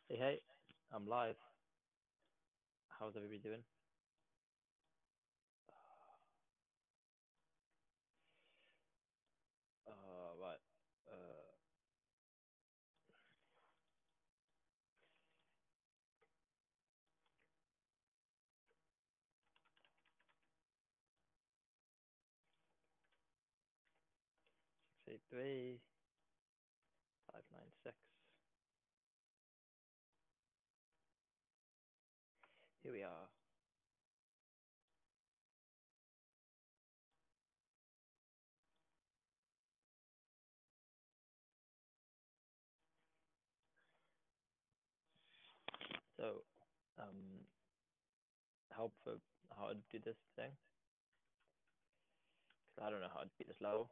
Hey, hey, I'm live. How's everybody doing? Right. Uh, 683, 596. Here we are. So, um, help for how to do this thing. 'Cause I don't know how to beat this level.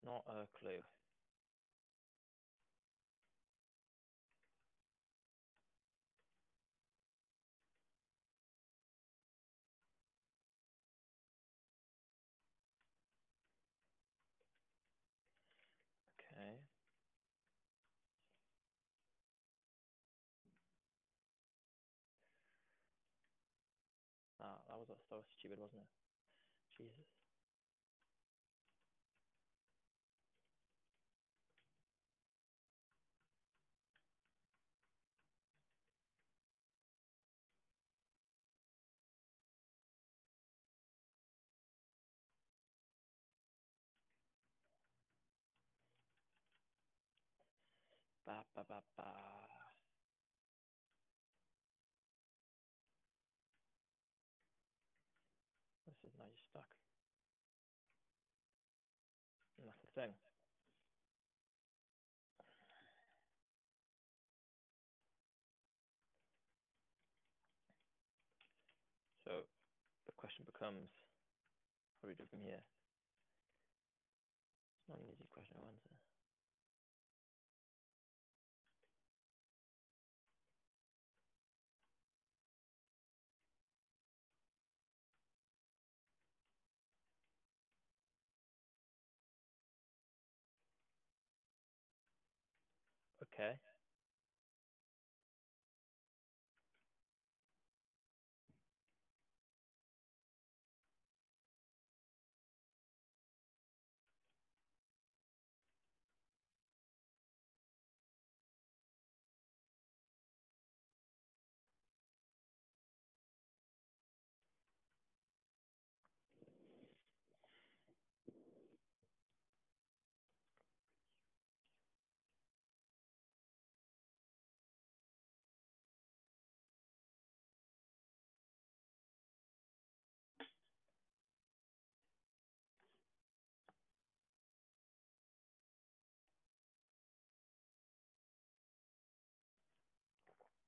Not a clue. Okay. Ah, that was so stupid, wasn't it? Jesus. Ba ba ba ba. This is now you're stuck. And that's the thing. So the question becomes, what do we do from here? It's not an easy question to answer. Okay.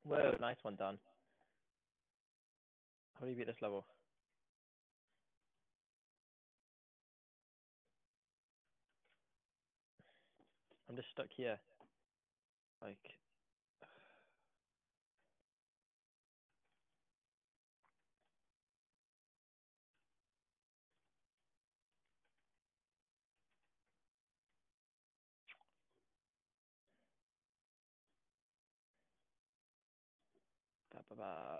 Whoa, nice one, Dan. How do you beat this level? I'm just stuck here. Like, ba ba ba.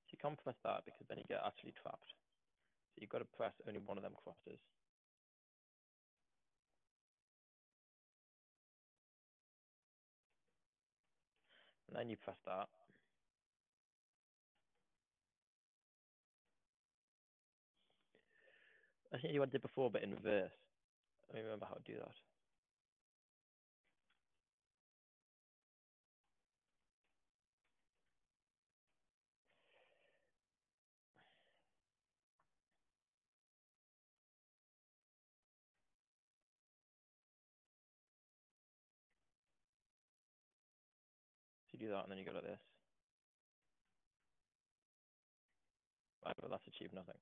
So you can't press that because then you get actually trapped. So you've got to press only one of them crosses. And then you press that. I think you did before, but in reverse. I don't remember how to do that. So you do that, and then you go like this. Right, but that's achieved nothing.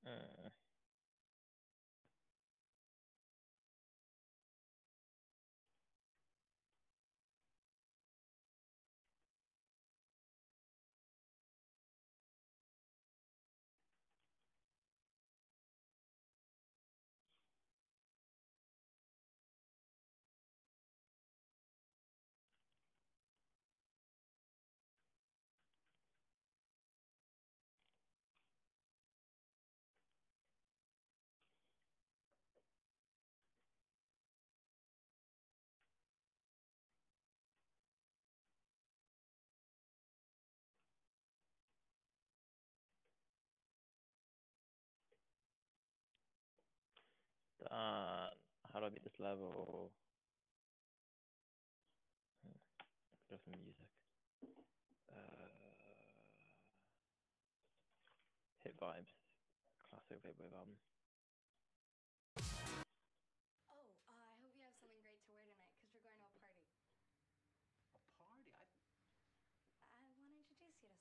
Uh, How do I beat this level? Go some music. Hit Vibes. Classic Vaporwave album. Oh, I hope you have something great to wear tonight, because we're going to a party. A party? I want to introduce you to someone.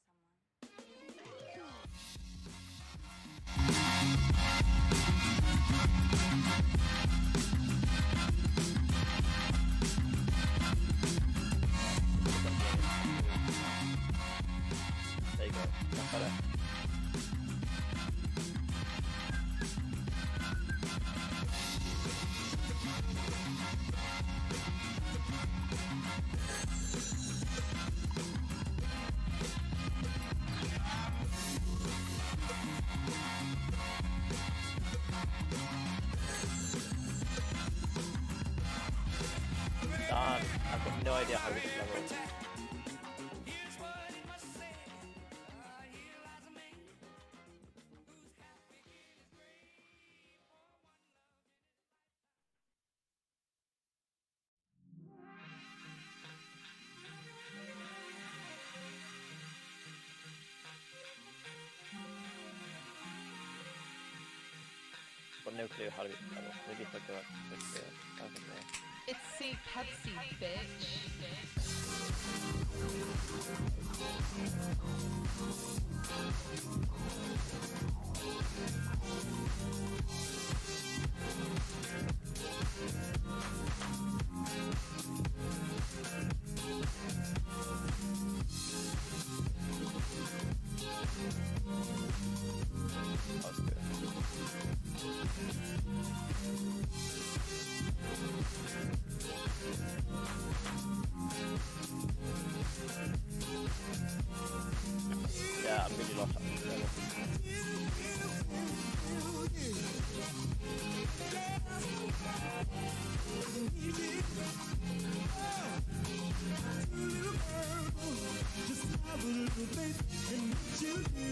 There you go. That's better. I've got no idea how to get this level. I've got no clue how to beat this level. Maybe if I go up quickly, I don't know. It's St. Pepsi, bitch. That's good. Yeah, I'm really lost at this level. Just have a little faith in what you do.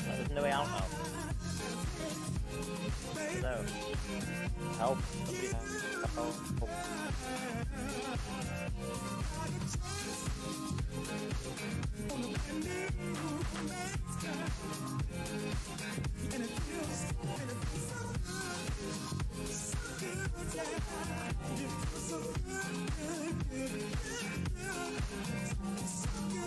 There's no way out now. No. Help. Somebody help. And it feels so good, yeah. It feels so good, good, so good, so good,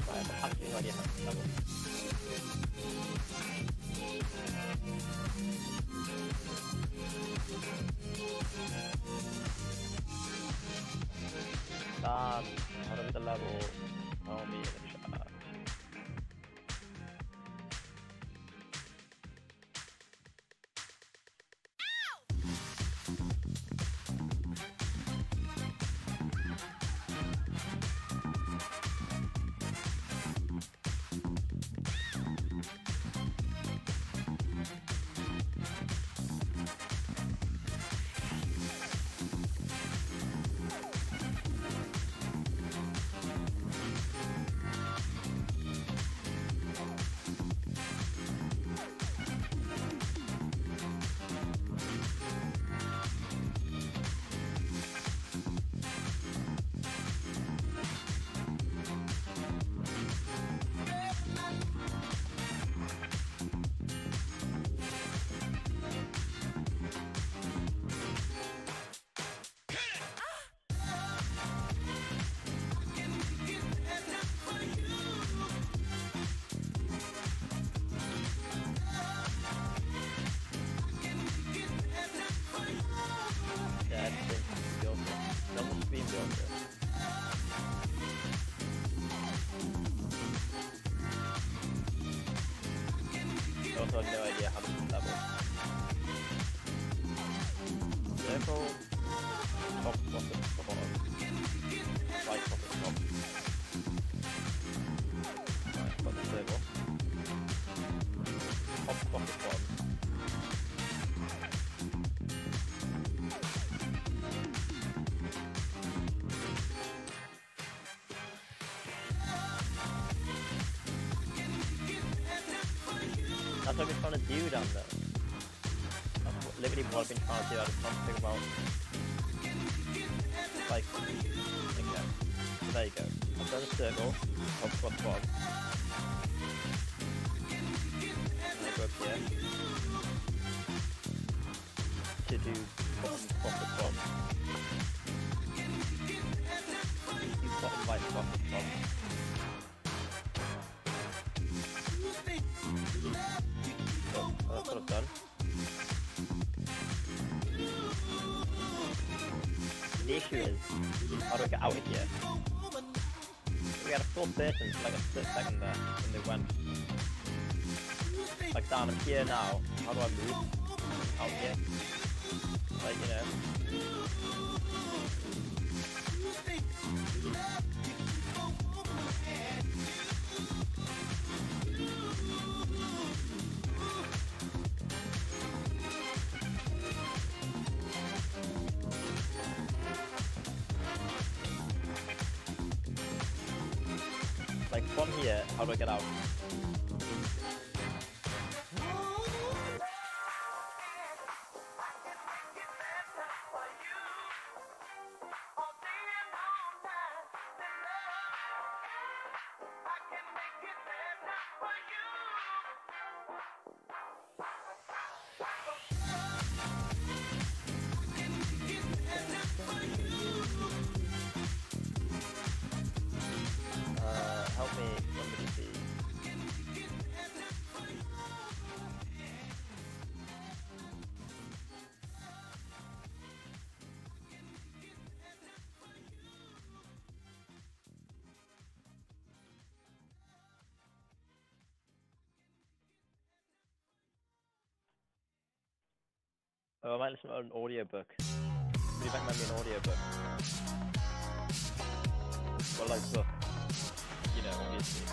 I have absolutely no idea how to beat this level. How to beat the level? Tell me in the chat. I also have no idea how to level. Circle, top, bottom, bottom, right, bottom, top. Right, got the circle. Top, bottom, bottom. That's what I've been trying to do down there. That's what, literally what I've been trying to do. I just trying to think about, like, okay. So there you go. I've done a circle, top, bottom, bottom. And I go up here to do bottom, bottom, bottom. Do bottom, right, bottom, bottom. So, that's what I've done. The issue is, how do I get out of here? We had a full person for like a split second there, and they went. Like, down, I'm here now. How do I move? Out here? Like, you know. Like, from here, how do I get out? Help me, somebody please. Oh, I might listen to an audiobook. Maybe that might be an audiobook. Well, like book. You know, obviously.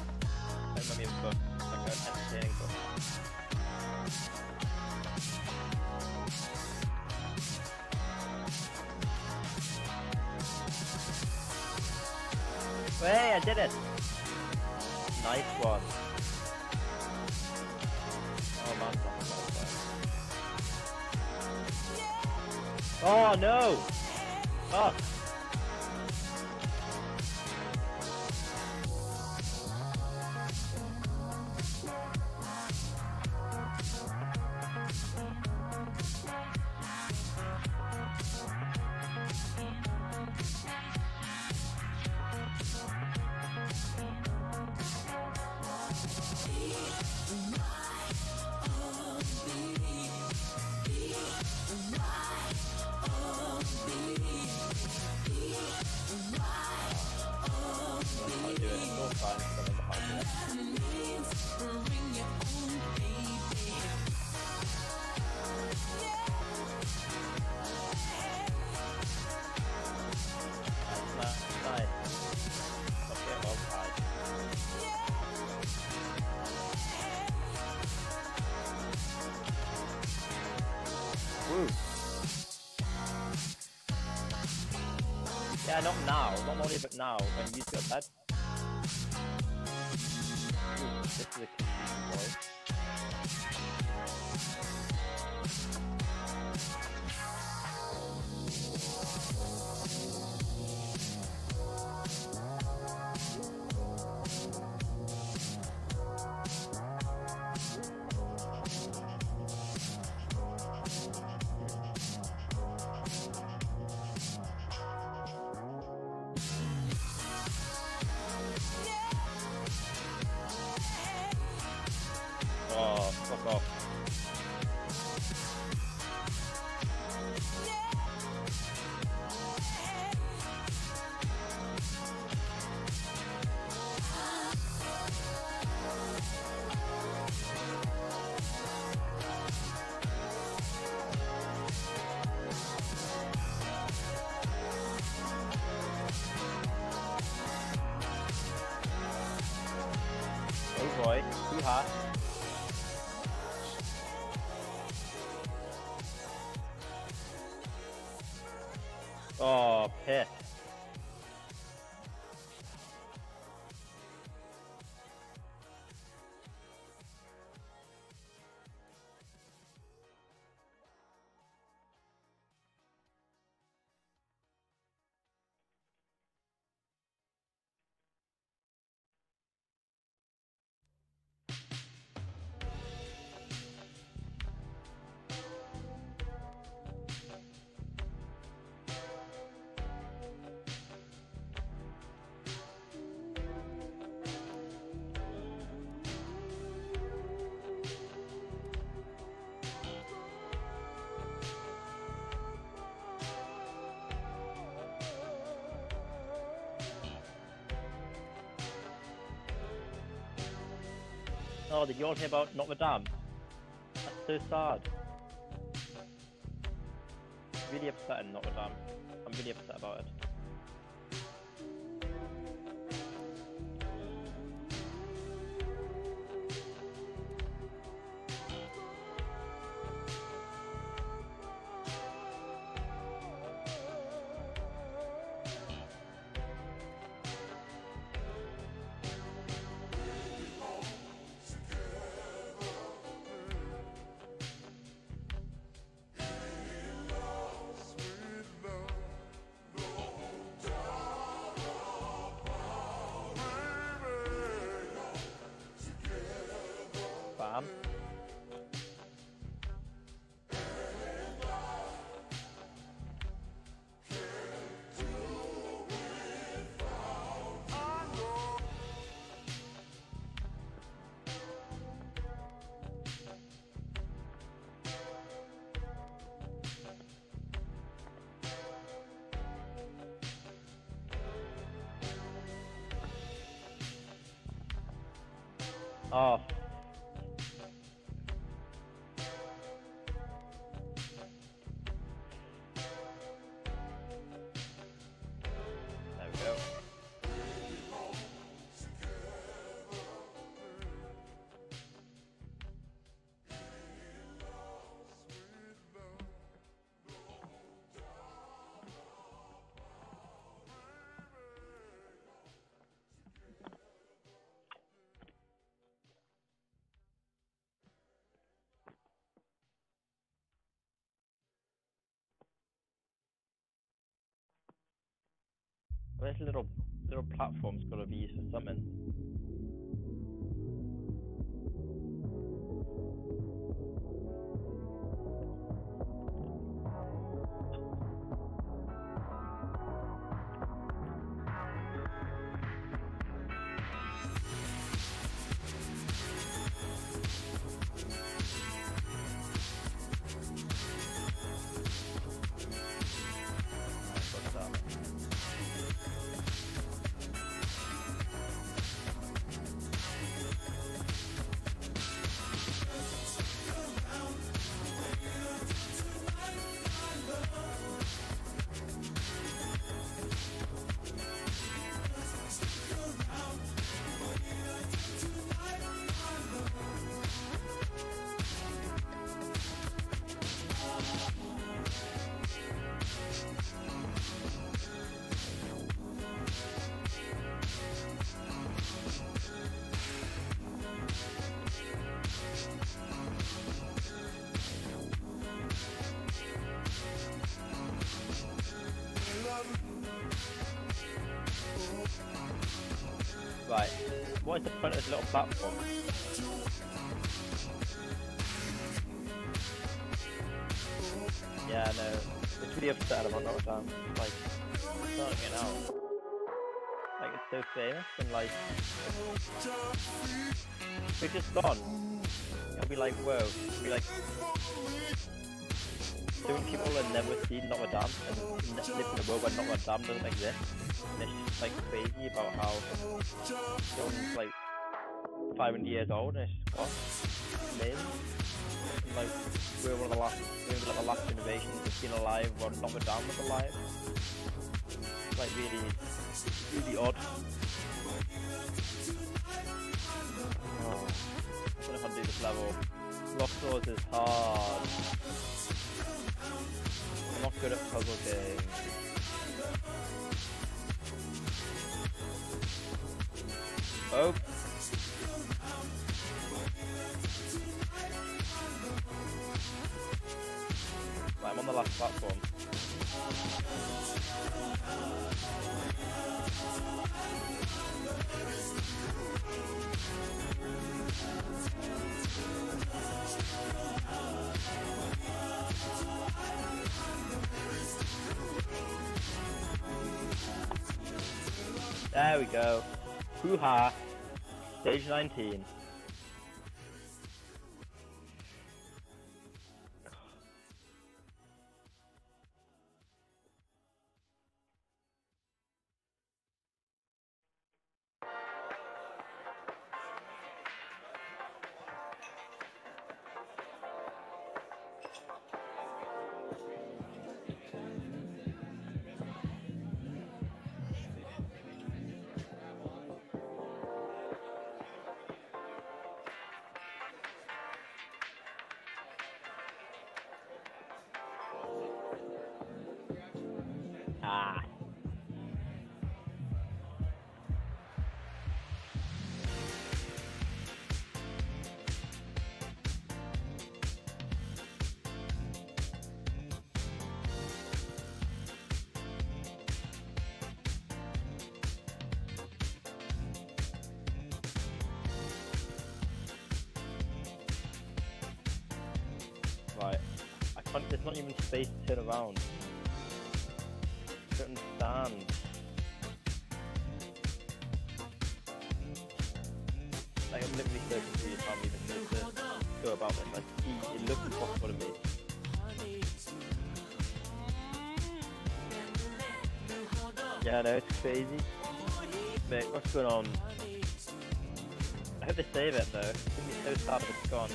That might be a book. Like an entertaining book. Hey, I did it! Nice one. Oh man, that's so fun. Oh no! Fuck! I'll do it. It's all fine. It's not hard to Nice. Okay, well tied. Woo. Yeah, not now. Not only but now. When you got that. Ooh, this is a confusing boy. Oh, fuck off. Oh, piss. Oh, did you all hear about Notre Dame? That's so sad. Really upsetting, Notre Dame. I'm really upset about it. Bam. Oh. There we go. Where's little platforms gotta be used for something? What's that? Right. What is the point of this little platform? Yeah, no. It's really upset about Notre Dame. Like, it's not getting out. Like, it's so famous and like, if it's just gone, it'll be like, whoa. It'll be like, so many people have never seen Notre Dame and live in a world where Notre Dame doesn't exist. And it's just like crazy about how it's like 500 years old and it's just gone. It's amazing. And like we're one of the last, maybe like the last innovations that's been alive when Notre Dame was alive. It's like really odd. Oh, I don't know if I can do this level. Lock doors is hard. I'm not good at puzzle games. Oh. Right, I'm on the last platform. There we go. Hoo-ha. Stage 19. Ah. Right. I can't, there's not even space to turn around. I don't understand. Like, I'm literally so confused how I'm even supposed to go about this. Like, it looks impossible to me. Yeah, I know, it's crazy. Mate, what's going on? I hope they save it though. It's gonna be so sad if it's gone.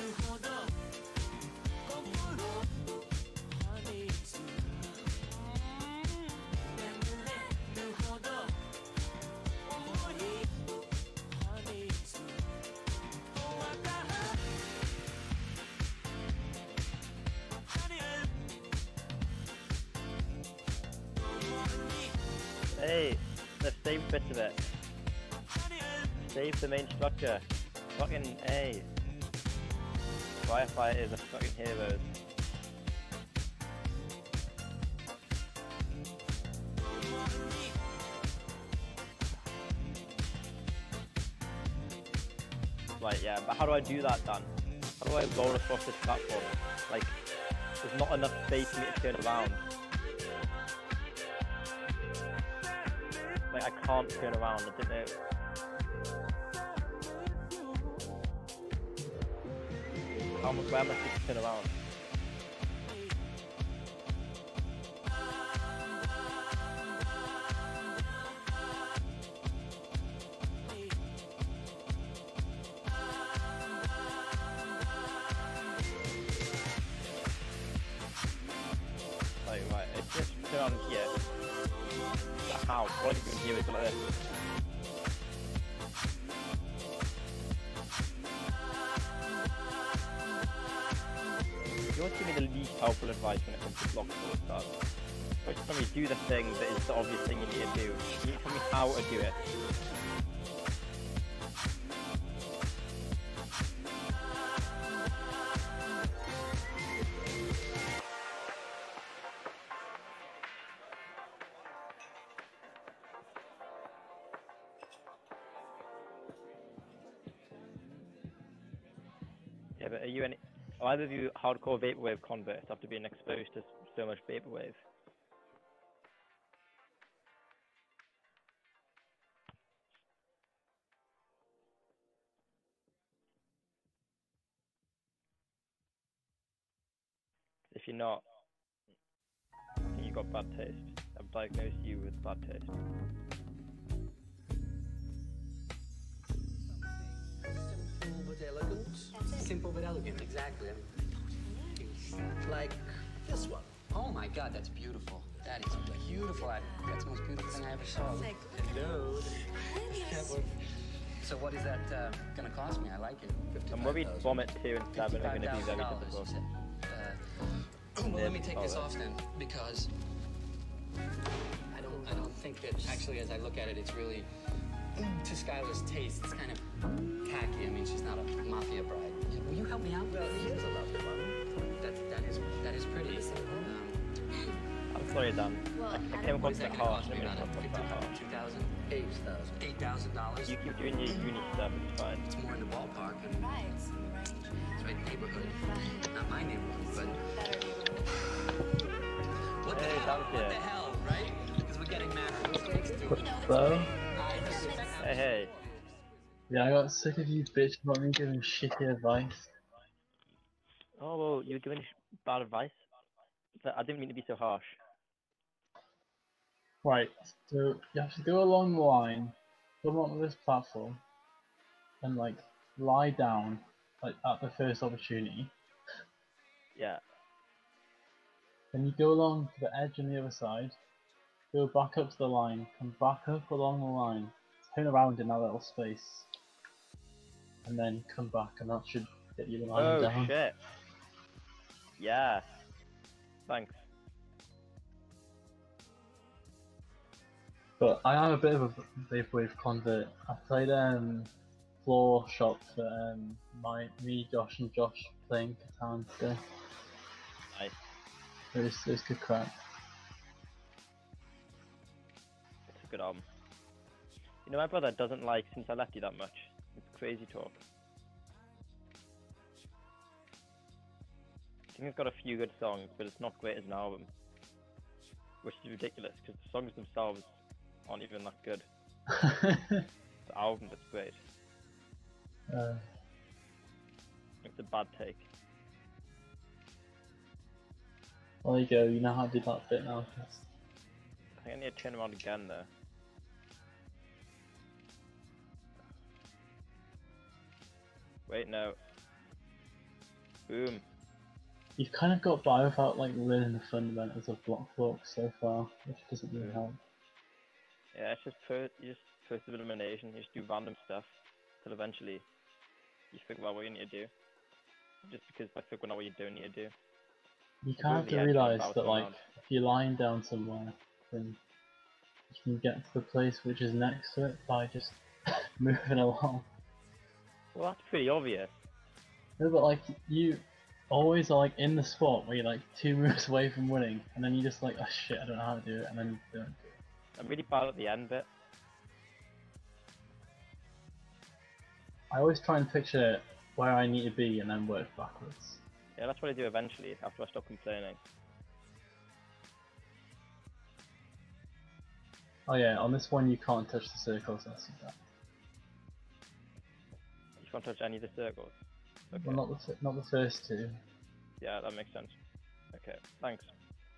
Hey, they've saved bits of it. Save the main structure. Fucking A. Firefighters are fucking heroes. Right, yeah, but how do I do that then? How do I roll across this platform? Like, there's not enough space for me to turn around. Like, I can't turn around, I don't know. Where am I supposed to turn around? Like, right, it's just turn on here. Like, how? What are you doing here with like this? You want to give me the least helpful advice when it comes to block door stuff. Don't just tell me do the thing that is the obvious thing you need to do. You need to tell me how to do it. Yeah, but are you any... Are either of you hardcore vaporwave converts after being exposed to so much vaporwave? If you're not, I think you got bad taste. I've diagnosed you with bad taste. Simple but elegant. Simple but elegant, exactly. Like this one. Oh my God, that's beautiful. That is beautiful. That's the most beautiful thing I ever saw. Hello. So what is that gonna cost me? I like it. I'm worried Vomit 2 and 7 are going to be very $55,000, difficult. you said. Well, let me take this off then, because I don't think that actually, as I look at it, it's really to Skylar's taste. It's kind of tacky. I mean, she's not a mafia bride. Will you help me out? Well, here's a lovely one. That is pretty. I'm sorry, Dan. Well, I I came don't What across is a that bit gonna harsh cost and me? I About mean, it's not that harsh. 2,000? 8,000. $8,000. You keep doing your uni stuff, it's fine. It's more in the ballpark, and Right, it's in the range. it's right neighborhood. Not my neighborhood, but Better neighborhood. what the Hey, hell? Dan's What here. the hell, right? Because we're getting married. So, Hey, hey. yeah, I got sick of you bitching about me giving shitty advice. Oh, well, you were giving bad advice. I didn't mean to be so harsh. Right, so you have to go along the line, come onto this platform, and like lie down, like at the first opportunity. Yeah. Then you go along to the edge on the other side, go back up to the line, come back up along the line, turn around in that little space, and then come back, and that should get you lying Oh, down. shit. Yeah. Thanks. But I am a bit of a vaporwave convert. I played floor shop for me, Josh, and Josh playing Catan today. Nice. It was good crack. It's a good album. You know, my brother doesn't like Since I Left You that much. It's crazy talk. I think it's got a few good songs, but it's not great as an album. Which is ridiculous, because the songs themselves aren't even that good. The album that's great. It's a bad take. Well, there you go, you know how to do that bit now. I think I need to turn around again there. Wait, no. Boom. You've kind of got by without like learning the fundamentals of block flux so far, which doesn't really help. Yeah, it's just first elimination. You just do random stuff till eventually you figure out what you need to do. Just because by figuring out what you don't need to do. You Go kind to of have the to edge and realise bounce that like around. if you're lying down somewhere, then you can get to the place which is next to it by just moving along. Well, that's pretty obvious. No, but like you always are like in the spot where you're like 2 moves away from winning, and then you just like, oh shit, I don't know how to do it, and then you don't do it. I'm really bad at the end bit. I always try and picture where I need to be and then work backwards. Yeah, that's what I do eventually after I stop complaining. Oh yeah, on this one you can't touch the circles, I see that. You can't touch any of the circles. Okay. Well, not the first two, Yeah, that makes sense. Okay, thanks.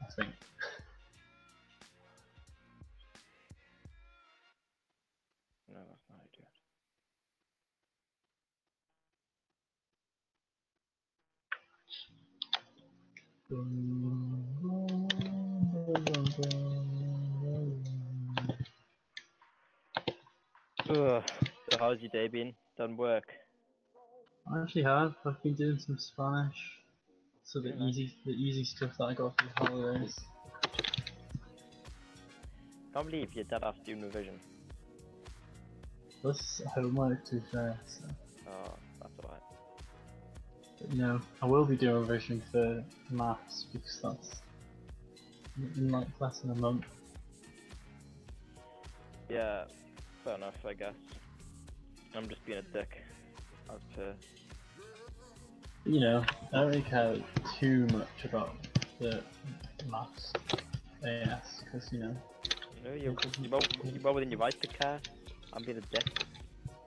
I think. No, that's not how you do it. Ugh. So how's your day been? Done work? I actually have. I've been doing some Spanish. So the Very nice. easy stuff that I got for the holidays. Can't believe your dad asked you in revision. Plus homework to be fair, so. Oh, that's alright. But, you know, I will be doing revision for maths because that's in like less than a month. Yeah, fair enough, I guess. I'm just being a dick. As per. But, you know, I don't really care too much about the maths AS because you know. You know, you're well within your right to care. I'm being a dick.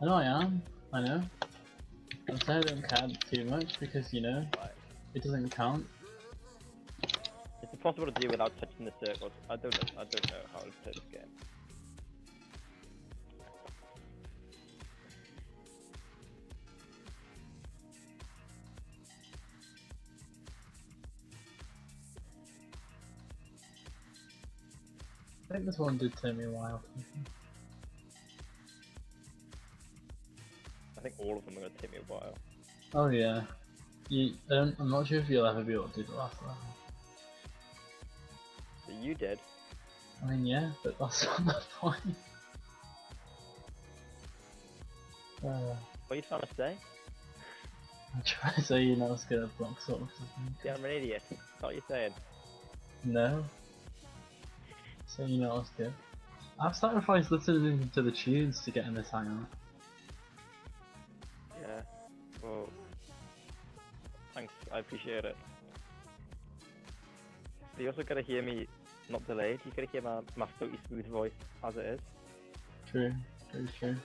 I know I am. I know. I'm saying I don't care too much because you know Right. it doesn't count. It's impossible to do without touching the circles. I don't know how to play this game. I think this one did take me a while. all of them are gonna take me a while. Oh yeah. I'm not sure if you'll ever be able to do the last level. But you did. I mean, yeah, but that's not the point. What are you trying to say? I'm trying to say you're not as good at block sort of something. Yeah, I'm an idiot. That's what you're saying. No. So you're not as good. I've sacrificed listening to the tunes to get in this hangout. Yeah. Well, thanks. I appreciate it. But you also gotta hear me not delayed. You gotta hear my silky smooth voice as it is. True. Very true.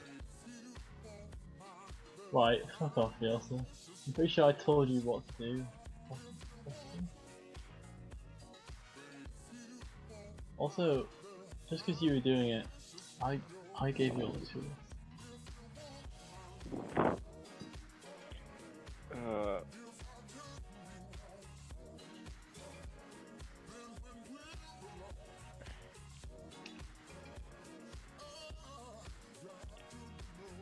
Right, fuck off, Yelsa. I'm pretty sure I told you what to do. Also, just because you were doing it, I gave you all the tools.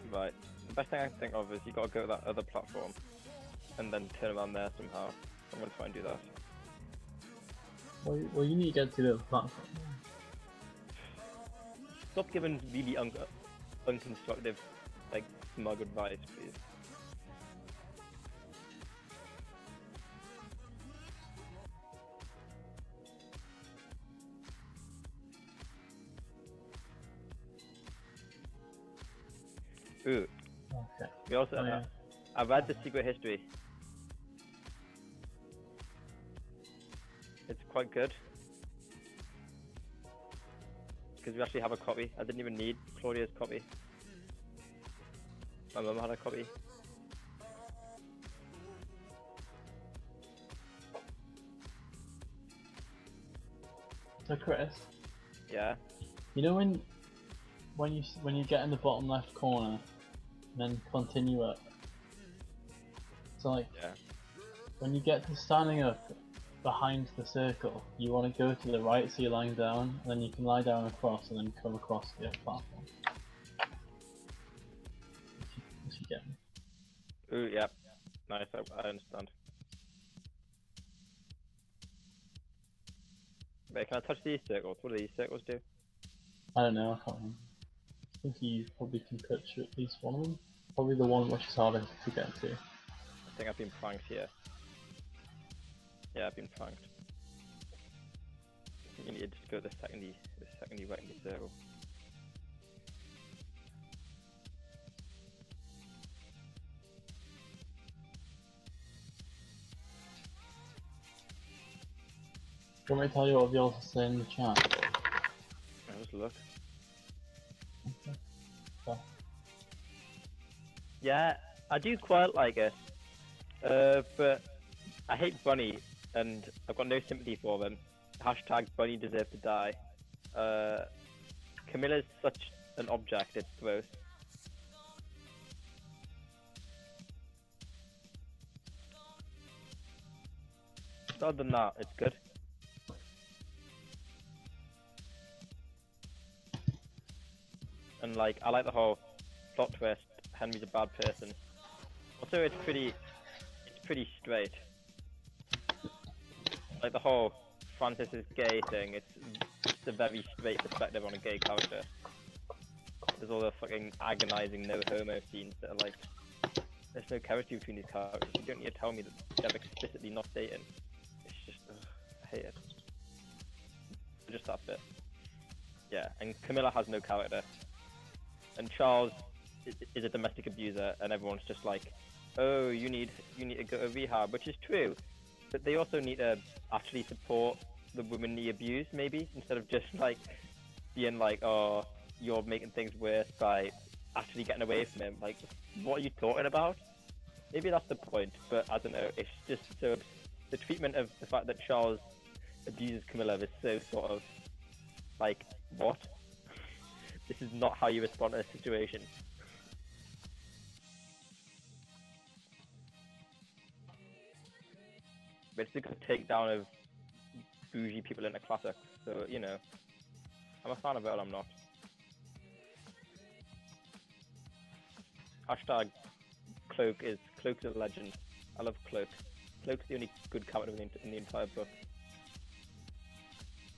Right. The best thing I can think of is you gotta go to that other platform and then turn around there somehow. I'm gonna try and do that. Well, you need to get to the platform. Stop giving really unconstructive, like, smug advice, please. Ooh. Okay. We also, Oh, yeah. I read the secret history. It's quite good. Because we actually have a copy. I didn't even need Claudia's copy. My mum had a copy. So Chris, Yeah. you know when you get in the bottom left corner, and then continue up. So like, Yeah. when you get to standing up behind the circle, you want to go to the right so you're lying down, and then you can lie down across and then come across the other platform. If you get me. Ooh, yeah. Nice, I understand. Wait, can I touch these circles? What do these circles do? I don't know, I can't remember. I think you probably can touch at least one of them. Probably the one which is harder to get to. I think I've been pranked here. Yeah, I've been pranked. You need to just go the second you right in the circle. Do you want me to tell you what the also saying in the chat? I'll just look. Okay. So, Yeah, I do quite like it. But I hate Bunny, and I've got no sympathy for them. Hashtag Bunny deserves to die. Camilla's such an object, it's gross. Other than that, it's good. And like, I like the whole plot twist. Henry's a bad person. Also, it's pretty straight. Like the whole Francis is gay thing. It's a very straight perspective on a gay character. There's all the fucking agonizing no homo scenes that are like, there's no chemistry between these characters. You don't need to tell me that they're explicitly not dating. It's just, I hate it. Just that bit. Yeah, and Camilla has no character. And Charles is a domestic abuser, and everyone's just like, oh, you need to go to rehab, which is true. But they also need to actually support the women they abuse, maybe, instead of just like being like, oh, you're making things worse by actually getting away from him. Like, what are you talking about? Maybe that's the point, but I don't know. It's just so, the treatment of the fact that Charles abuses Camilla is so sort of like, what? This is not how you respond to a situation. But it's a good takedown of bougie people in a classic, so, you know, I'm a fan of it or I'm not. Hashtag Cloak's a legend. I love Cloak. Cloak's the only good character in the entire book.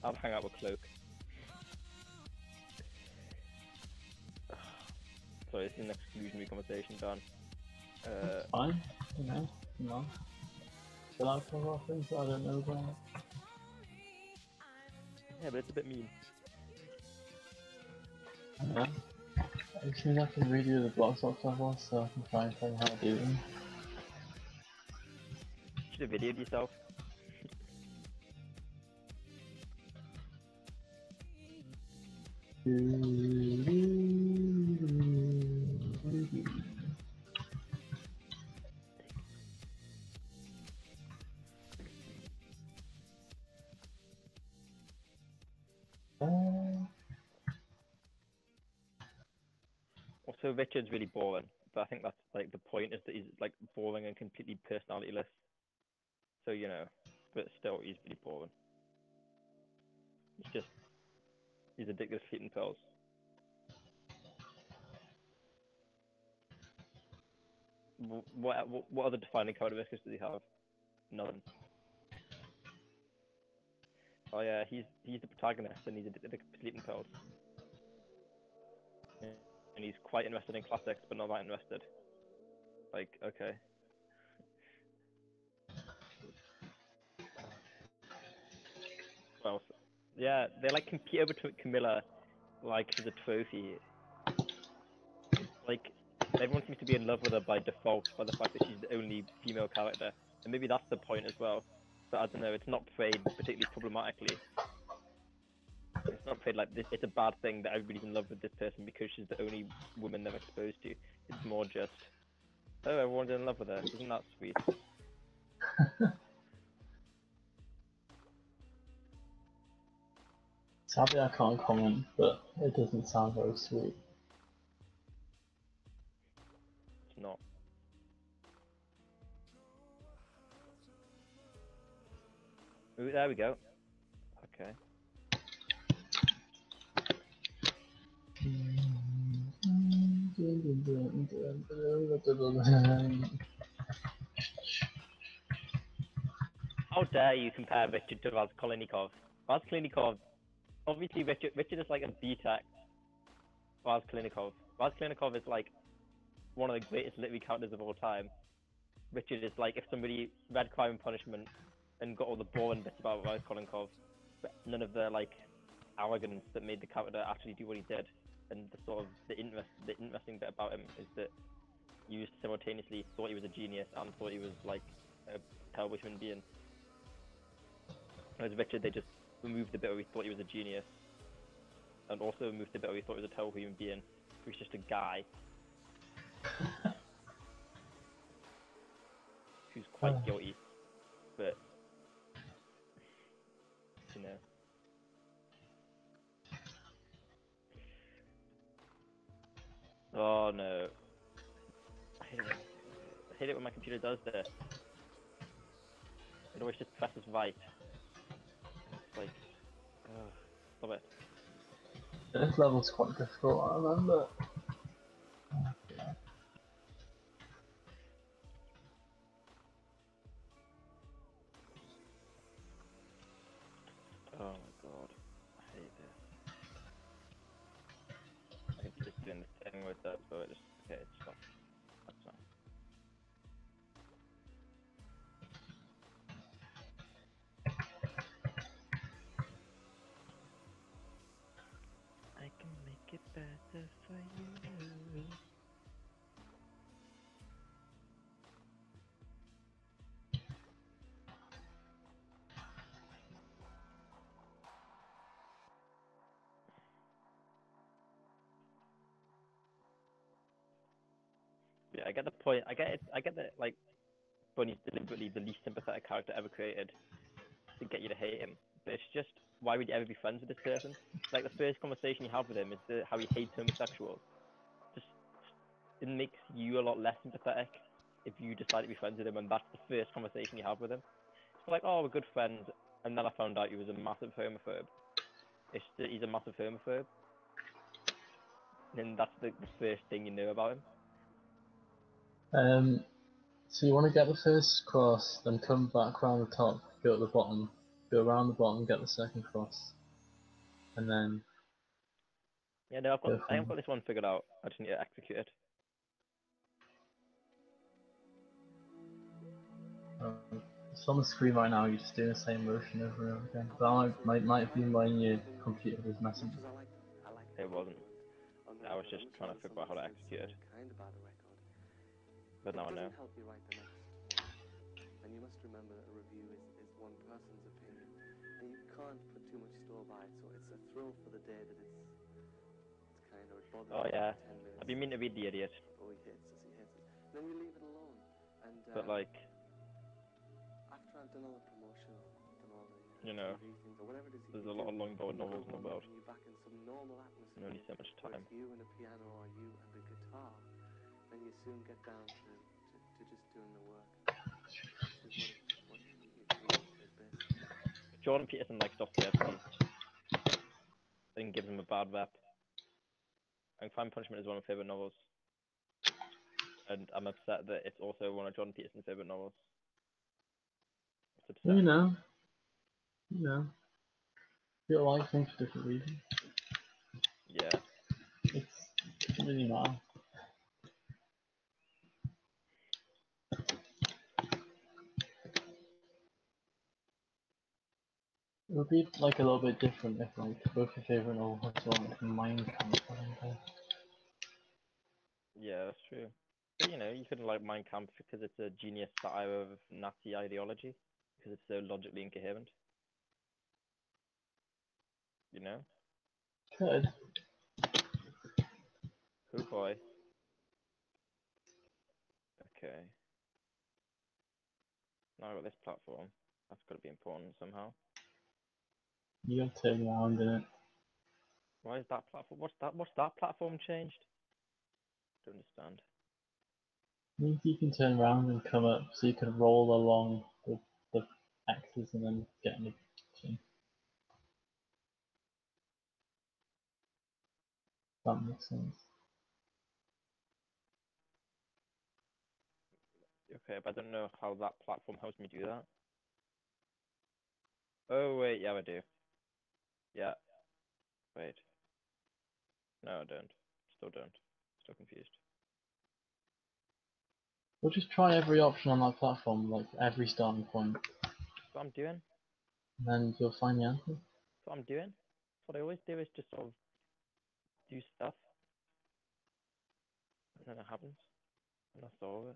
I'll hang out with Cloak. Sorry, this is an exclusionary conversation, Dan. It's fine, you know, no. Should I cover off things that I don't know about? Yeah, but it's a bit mean. Yeah. I just need to have to redo the blocks up level so I can try and tell you how to do them. You should have videoed yourself. Also, Richard's really boring, but I think that's like the point is that he's like boring and completely personalityless. So you know, but still, he's really boring. He's addicted to sleeping pills. What other defining characteristics does he have? None. Oh yeah, he's the protagonist and he's addicted to sleeping pills. Yeah. And he's quite interested in classics, but not that interested. Like, okay. Well, yeah, they like compete over to Camilla, like as a trophy. Like, everyone seems to be in love with her by default by the fact that she's the only female character, and maybe that's the point as well. But I don't know, it's not played particularly problematically. It's not played like this. It's a bad thing that everybody's in love with this person because she's the only woman they're exposed to. It's more just, oh, everyone's in love with her. Isn't that sweet? Sadly, I can't comment, but it doesn't sound very sweet. It's not. Ooh, there we go. Okay. How dare you compare Richard to Raskolnikov? Raskolnikov, obviously Richard is like a B-Tech. Raskolnikov. Raskolnikov is like one of the greatest literary characters of all time. Richard is like if somebody read Crime and Punishment and got all the boring bits about Raskolnikov, but none of the like arrogance that made the character actually do what he did. And the sort of the interesting bit about him is that you simultaneously thought he was a genius and thought he was like a terrible human being. Whereas Richard, they just removed the bit where we thought he was a genius, and also removed the bit where we thought he was a terrible human being. He was just a guy who's quite guilty, but you know. Oh no. I hate it when my computer does this. It always just presses right. It's like, stop it. This level's quite difficult, I remember. Oh my god. I hate this. I can just doing this thing with that, so it just, okay, it's stopped. That's fine. I can make it better for you. Yeah, I get the point. I get it. I get that like Bunny's deliberately the least sympathetic character ever created to get you to hate him. But it's just, why would you ever be friends with this person? Like the first conversation you have with him is how he hates homosexuals. Just it makes you a lot less sympathetic if you decide to be friends with him, and that's the first conversation you have with him. It's like, oh, we're good friends, and then I found out he was a massive homophobe. It's that he's a massive homophobe, and that's the first thing you know about him. So you want to get the first cross, then come back around the top, go at the bottom, go around the bottom, get the second cross, and then Yeah, no, go I have from. got this one figured out. I just need to execute it. It's on the screen right now. You're just doing the same motion over and over again. That might be when your computer was messing. It wasn't. I was just trying to figure out how to execute it. But now I know. And you must remember that a review is one person's opinion, and you can't put too much store by it. So it's a thrill for the day that it's kind of bothers Oh you yeah. for 10 minutes. I've been meaning to read The Idiot. Oh, he hates us, he hates us. Then you leave it alone. And But like, after I've done all the promotion, done all the you know, TV things or whatever it is, there's a lot of longboard novels in the world. and you're back in some normal And only atmosphere. so much Where time. it's you and a piano or you and a guitar, then you soon get down to just doing the work. Which is what you did best. Jordan Peterson likes Dostoevsky. I think gives him a bad rep. And Crime and Punishment is one of my favourite novels. And I'm upset that it's also one of Jordan Peterson's favourite novels. It's upsetting. You know, people like things for different reasons. Yeah. It doesn't really matter. It would be like a little bit different if like both your favourite novels were like Mein Kampf or something. Yeah, that's true. But you know, you could like Mein Kampf because it's a genius satire of Nazi ideology. Because it's so logically incoherent. You know? Could. Oh boy. Okay. Now I've got this platform. That's got to be important somehow. You gotta turn around in it. Why is that platform? What's that platform changed? Don't understand. Means you can turn around and come up, so you can roll along the axes and then get in the thing. That makes sense. Okay, but I don't know how that platform helps me do that. Oh wait, yeah I do. Yeah. Wait. No, I don't. Still don't. Still confused. We'll just try every option on that platform, like every starting point, That's what I'm doing. and then you'll find the answer. That's what I'm doing. What I always do is just sort of do stuff, and then it happens, and that's all of it.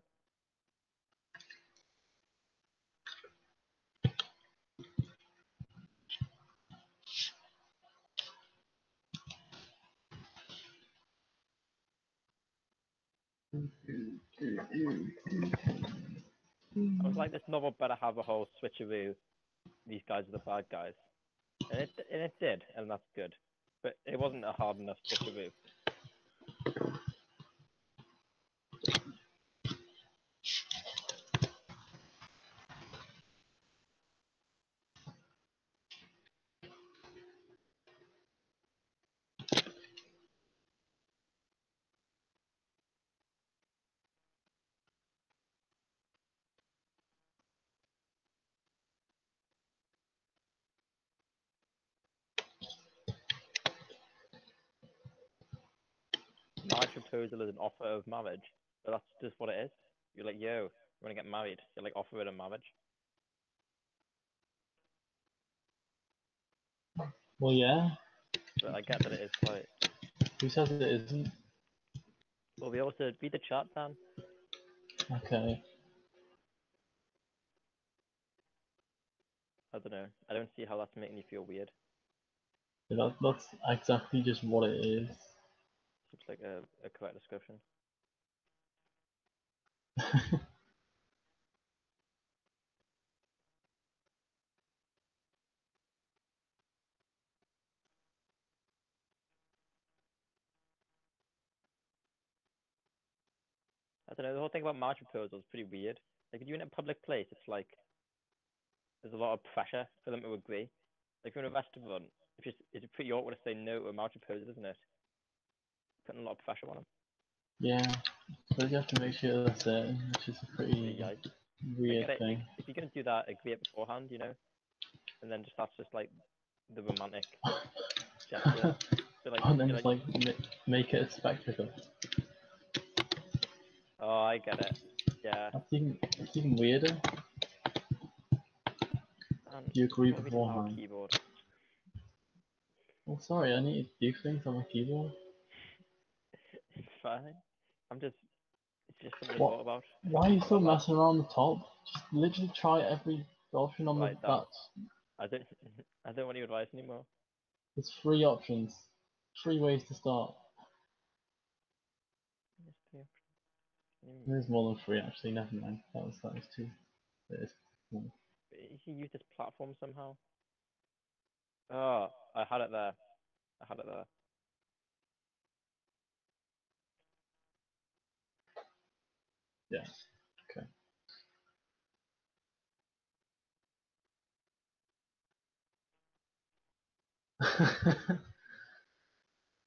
I was like, this novel better have a whole switcheroo. These guys are the bad guys, and it did, and that's good. But it wasn't a hard enough switcheroo. My proposal is an offer of marriage, but that's just what it is. You're like, yo, you want to get married? You're like offering a marriage. Well, yeah. But I get that it is quite. Who says it isn't? Well, we also read the chat, Dan. Okay. I don't know. I don't see how that's making you feel weird. That's exactly just what it is. Seems like a correct description. I don't know. The whole thing about marriage proposals is pretty weird. Like, if you're in a public place, it's like there's a lot of pressure for them to agree. Like, if you're in a restaurant, it's pretty awkward to say no to a marriage proposal, isn't it? Putting a lot of pressure on them. Yeah. But you have to make sure that's it, which is a pretty Yeah, weird thing. if you're gonna do that, agree it beforehand, you know, and then just that's just like the romantic gesture. And then Be just like, make it a spectacle. oh, I get it. Yeah. It's even weirder. And Do you agree what have we done with our beforehand? keyboard? Oh, sorry, I need to do things on my keyboard. It's fine. It's just something I What? thought about. Why are you I'm still not allowed. messing around the top? Just literally try every option on the Right, Dan. that. I don't, I don't want your advice anymore. There's 3 options, 3 ways to start. There's more than 3 actually. Never mind. That was 2. It is one. You can use this platform somehow. Oh, I had it there. I had it there. Yeah. Okay.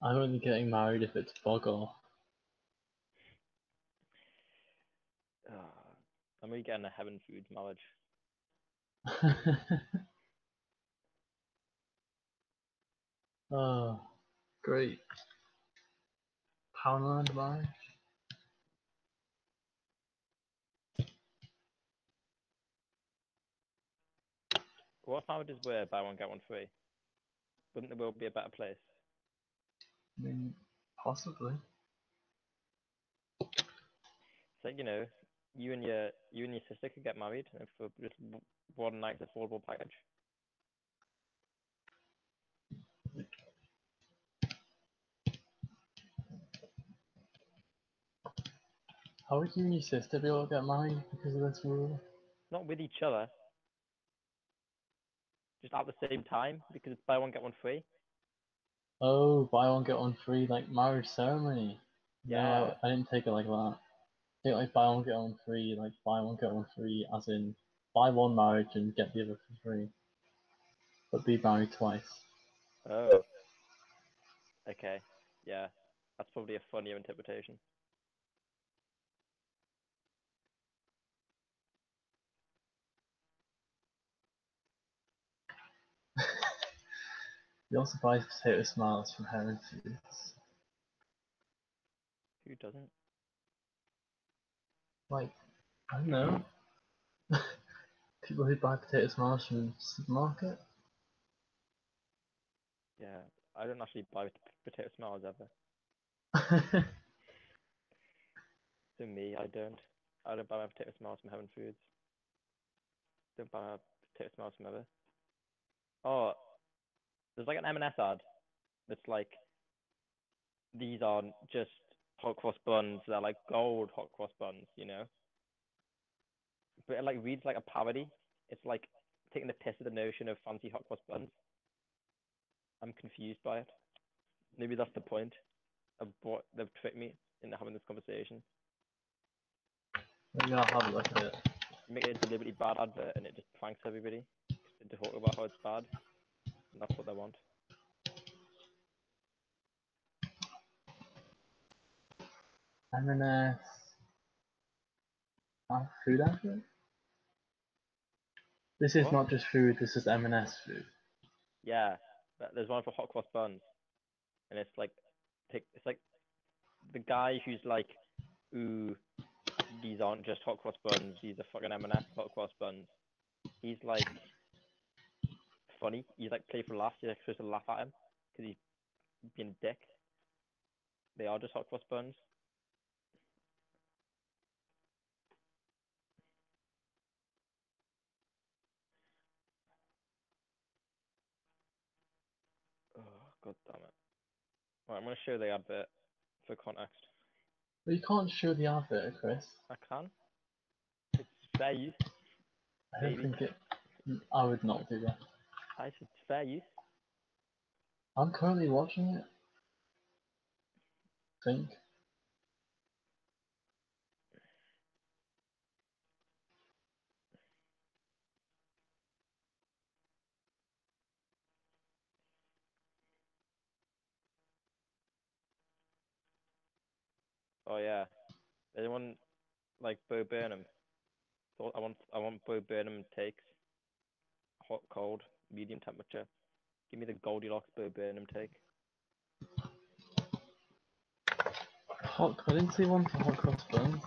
I'm only getting married if it's Boggle. I'm really getting a heaven food marriage. Oh, great. Poundland marriage. What if marriages were buy one get one free? Wouldn't the world be a better place? I mean, possibly. It's like, you know, you and your sister could get married and for just one night's affordable package. How would you and your sister be able to get married because of this rule? Not with each other, just at the same time because it's buy one get one free. Oh, buy one get one free, like marriage ceremony. Yeah. No, I didn't take it like that. Take like buy one get one free, like buy one get one free, as in buy one marriage and get the other for free, but be married twice. Oh. Okay. Yeah. That's probably a funnier interpretation. He also buys potato smiles from Heron Foods. Who doesn't? Like, I don't know, people who buy potato smiles from the supermarket. Yeah. I don't actually buy potato smiles ever. To me, I don't. I don't buy my potato smiles from Heaven Foods. Don't buy my potato smiles from ever. Oh, there's like an M&S ad that's like, these aren't just hot cross buns, they're like gold hot cross buns, you know? But it like reads like a parody. It's like taking the piss of the notion of fancy hot cross buns. I'm confused by it. Maybe that's the point of what they've tricked me into having this conversation. Maybe I'll have a look at it. Make it a deliberately bad advert and it just pranks everybody to talk about how it's bad. And that's what they want. M&S. Food advert? This is What? not just food, this is M&S food. Yeah, but there's one for hot cross buns, and it's like, it's like the guy who's like, ooh, these aren't just hot cross buns, these are fucking M&S hot cross buns. He's like funny. He's like playful laughs. You're like, supposed to laugh at him because he's being a dick. They are just hot cross buns. Oh, god damn it. Right, I'm gonna show the advert for context. But you can't show the advert, Chris. I can. It's fair use, I don't baby. think it. I would not do that. I said fair use. I'm currently watching it. I think. Oh yeah. Anyone like Bo Burnham? So I want Bo Burnham takes. Hot, cold, medium temperature. Give me the Goldilocks Bo Burnham take. Hot. I didn't see one for hot cross buns.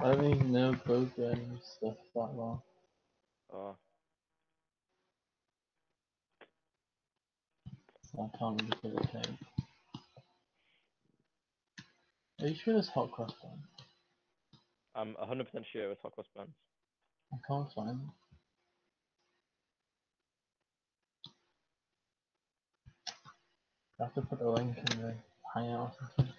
I don't even know Bo Burnham stuff that well. Oh, So I can't really give a take. Are you sure there's hot cross buns? I'm 100% sure it's hot cross buns. I can't find them. I have to put the link in the hangout or something.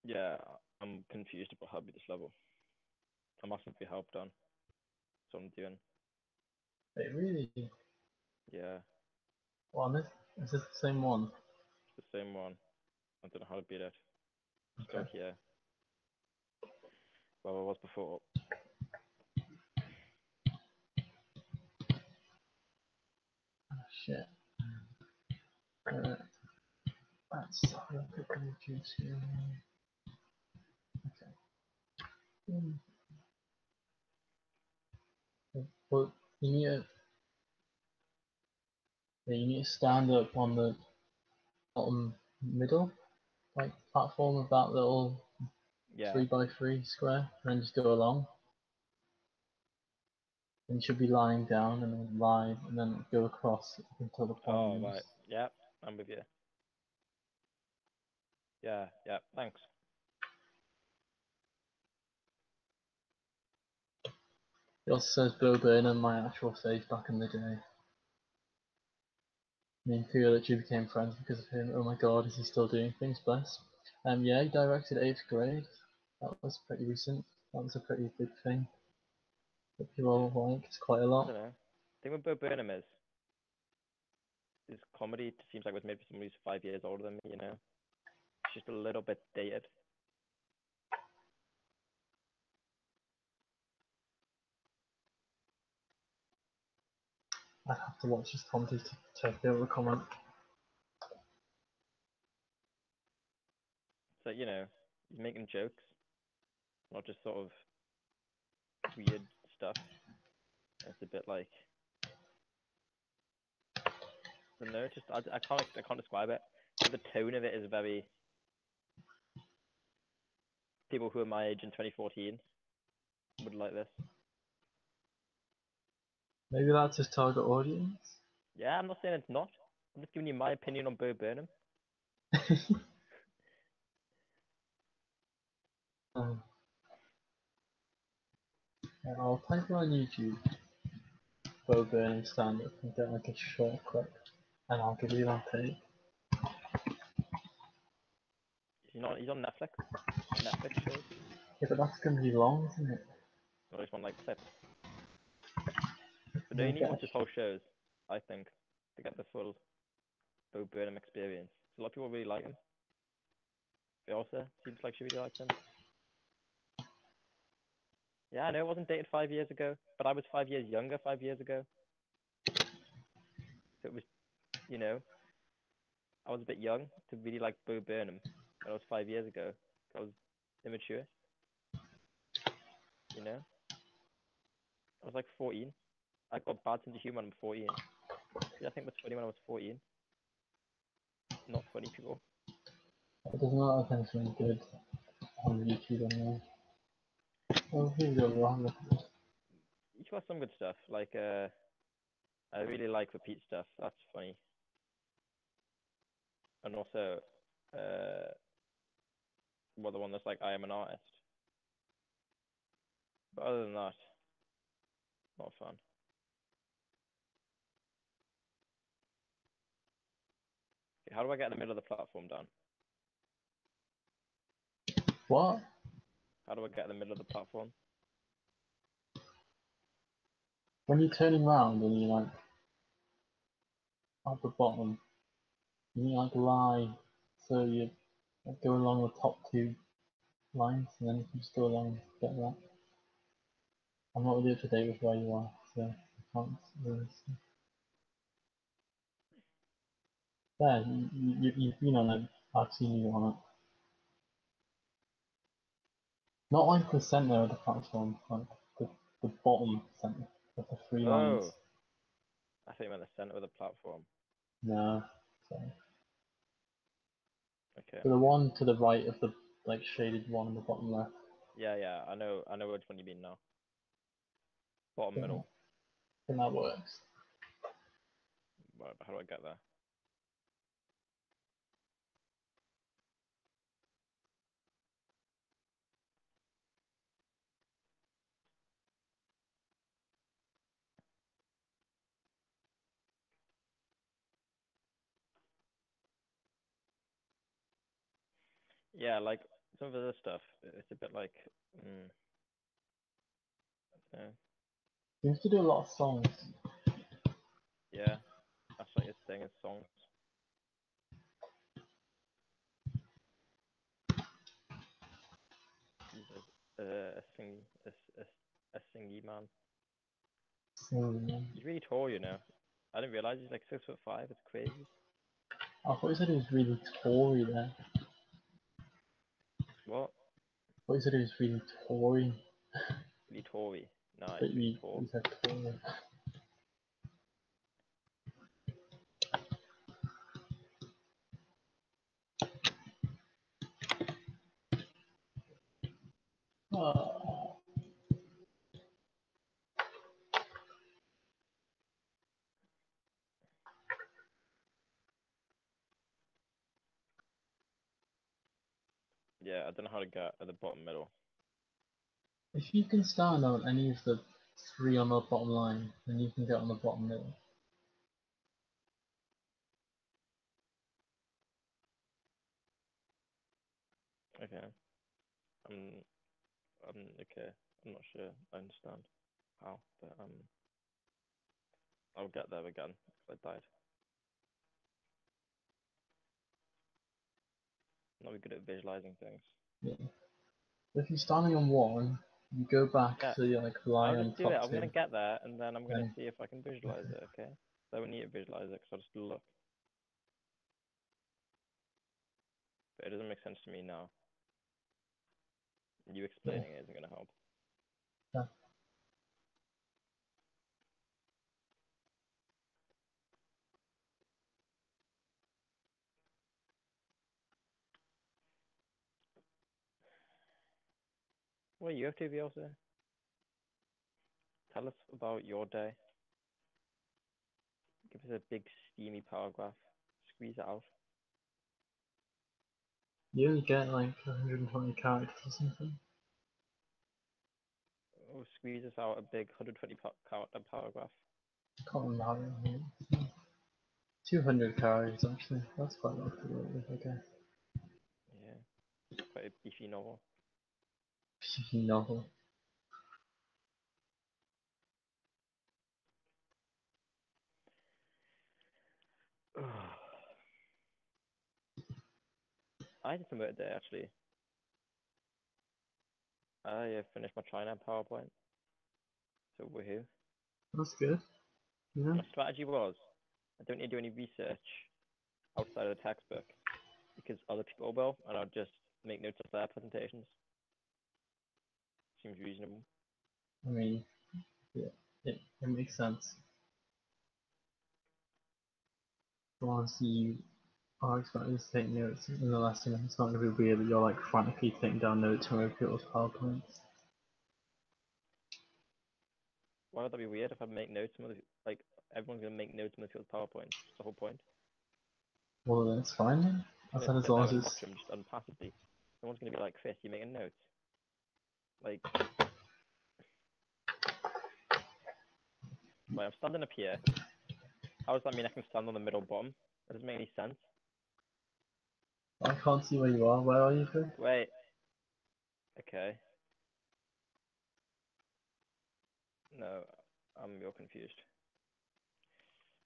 Yeah, I'm confused about how to beat this level. I'm asking for your help, Dan. That's what I'm doing. Wait, really? Yeah, Well, is this the same one? it's the same one. I don't know how to beat it. Just go Okay. here. Where I was before. Oh, shit. Let's look at the YouTube. Okay. But you need to stand up on the bottom middle, like platform of that little Yeah. 3x3 square, and then just go along. And you should be lying down and then lie and then go across until the point Oh, ends. right. Yeah, I'm with you. Yeah, yeah, thanks. It also says Bo Burnham, my actual face back in the day. Me and Theo literally became friends because of him. Oh my god, is he still doing things? Bless. Yeah, he directed 8th grade. That was pretty recent. That was a pretty big thing that people like. It's quite a I lot. don't know. The thing with Bo Burnham is his comedy seems like it was made for somebody who's 5 years older than me, you know? It's just a little bit dated. I have to watch his comedy to be able to comment. So, you know, he's making jokes, not just sort of weird stuff. It's a bit like, I don't know, just I can't describe it. But the tone of it is very people who are my age in 2014 would like this. Maybe that's his target audience. Yeah, I'm not saying it's not. I'm just giving you my opinion on Bo Burnham. Yeah, I'll type it on YouTube, Bo Burnham stand up and get like a short clip, and I'll give you that take. He's on Netflix. Netflix shows. Yeah, but that's gonna be long, isn't it? Or just want like clips. But no, Yeah, you need to watch his whole shows, I think, to get the full Bo Burnham experience. So a lot of people really like him. Elsa seems like she really likes him. Yeah, I know it wasn't dated 5 years ago, but I was 5 years younger 5 years ago. So it was, you know, I was a bit young to really like Bo Burnham when I was 5 years ago. I was immature, you know. I was like 14. I got bad sense of humor when I'm 14. Yeah, I think it was funny when I was 14. Not funny people. It does not have anything good on YouTube anymore. Oh, here we go, wrong with this. He's got some good stuff. Like, I really like repeat stuff. That's funny. And also, well, the one that's like, I am an artist. But other than that, not fun. Okay, how do I get in the middle of the platform down? What? How do I get in the middle of the platform? When you're turning around and you like at the bottom. You like lie, so you like, go along the top two lines, and then you can just go along and get that. I'm not really up to date with where you are, so I can't really see. There, you've been on it. I've seen you on it. Not like the center of the platform, like the bottom center of the three lines. Oh, I think I'm at the center of the platform. No, sorry. Okay. So the one to the right of the like shaded one on the bottom left. Yeah, I know which one you mean now. Bottom Yeah. middle. And that works. Right, how do I get there? Yeah, like some of the other stuff, it's a bit like, yeah, You have to do a lot of songs. yeah. That's what you're saying is songs. He's a sing a singy man. So, He's really tall, you know. I didn't realize he's like 6'5". It's crazy. I thought you said he was really Tory there. What? I thought you said he was really Tory. Really Tory? Nah, But he's really you tall. said Tory. Oh. Yeah, I don't know how to get at the bottom middle. If you can stand on any of the three on the bottom line, then you can get on the bottom middle. Okay. Okay. I'm not sure. I understand how, but I'll get there again because I died. I'm not very good at visualizing things. Yeah. If you're standing on one, you go back Yeah, so you like lie I'll on just do it. top I'm two. gonna get there, and then I'm gonna Then see if I can visualize it. Okay. So I don't need to visualize it because I'll just look. But it doesn't make sense to me now. You explaining it isn't gonna help. yeah. What are you up to, Bielsa? Tell us about your day. Give us a big steamy paragraph. Squeeze it out. You only get like 120 characters or something. Oh, squeeze us out a big 120 character paragraph. I can't remember how many. 200 characters actually. That's quite a lot to work with, okay. Yeah. Quite a beefy novel. Novel. I did some work today actually. I finished my China PowerPoint. So woohoo. That's good. Yeah. My strategy was I don't need to do any research outside of the textbook because other people will, and I'll just make notes of their presentations. Seems reasonable. I mean, yeah, it makes sense. Once you are expected to take notes in the lesson, it's not going to be weird that you're like frantically taking down notes from other people's PowerPoints. Why would that be weird if I make notes from other, like everyone's gonna make notes from the field's PowerPoint? That's the whole point. Well, then it's fine then. I I'm said gonna as sit long there as and it's. watch them just unpassively. No one's gonna be like, Chris, you making notes? Like, like I'm standing up here. How does that mean I can stand on the middle bottom? That doesn't make any sense. I can't see where you are. Where are you, Chris? Wait. Okay. No, you're confused.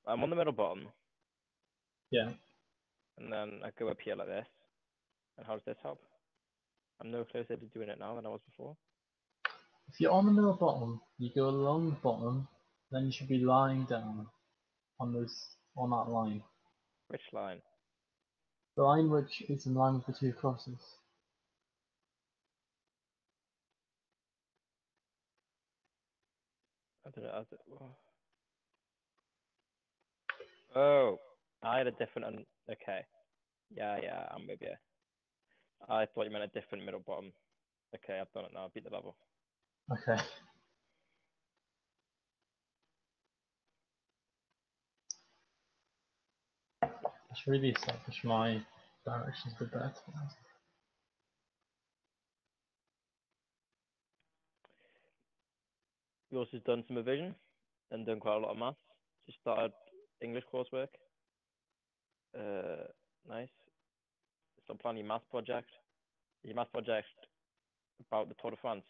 I'm on the middle bottom. Yeah. And then I go up here like this. And how does this help? I'm no closer to doing it now than I was before. If you're on the middle bottom, you go along the bottom, then you should be lying down on that line. Which line? The line which is in line with the two crosses. I don't know. Oh, I had a different. Okay. Yeah, I'm with you. I thought you meant a different middle bottom. Okay, I've done it now. I beat the level. Okay. I should really establish my directions a bit better. We also done some revision and done quite a lot of maths. Just started English coursework. Nice. Still planning your math project. Your math project about the Tour de France.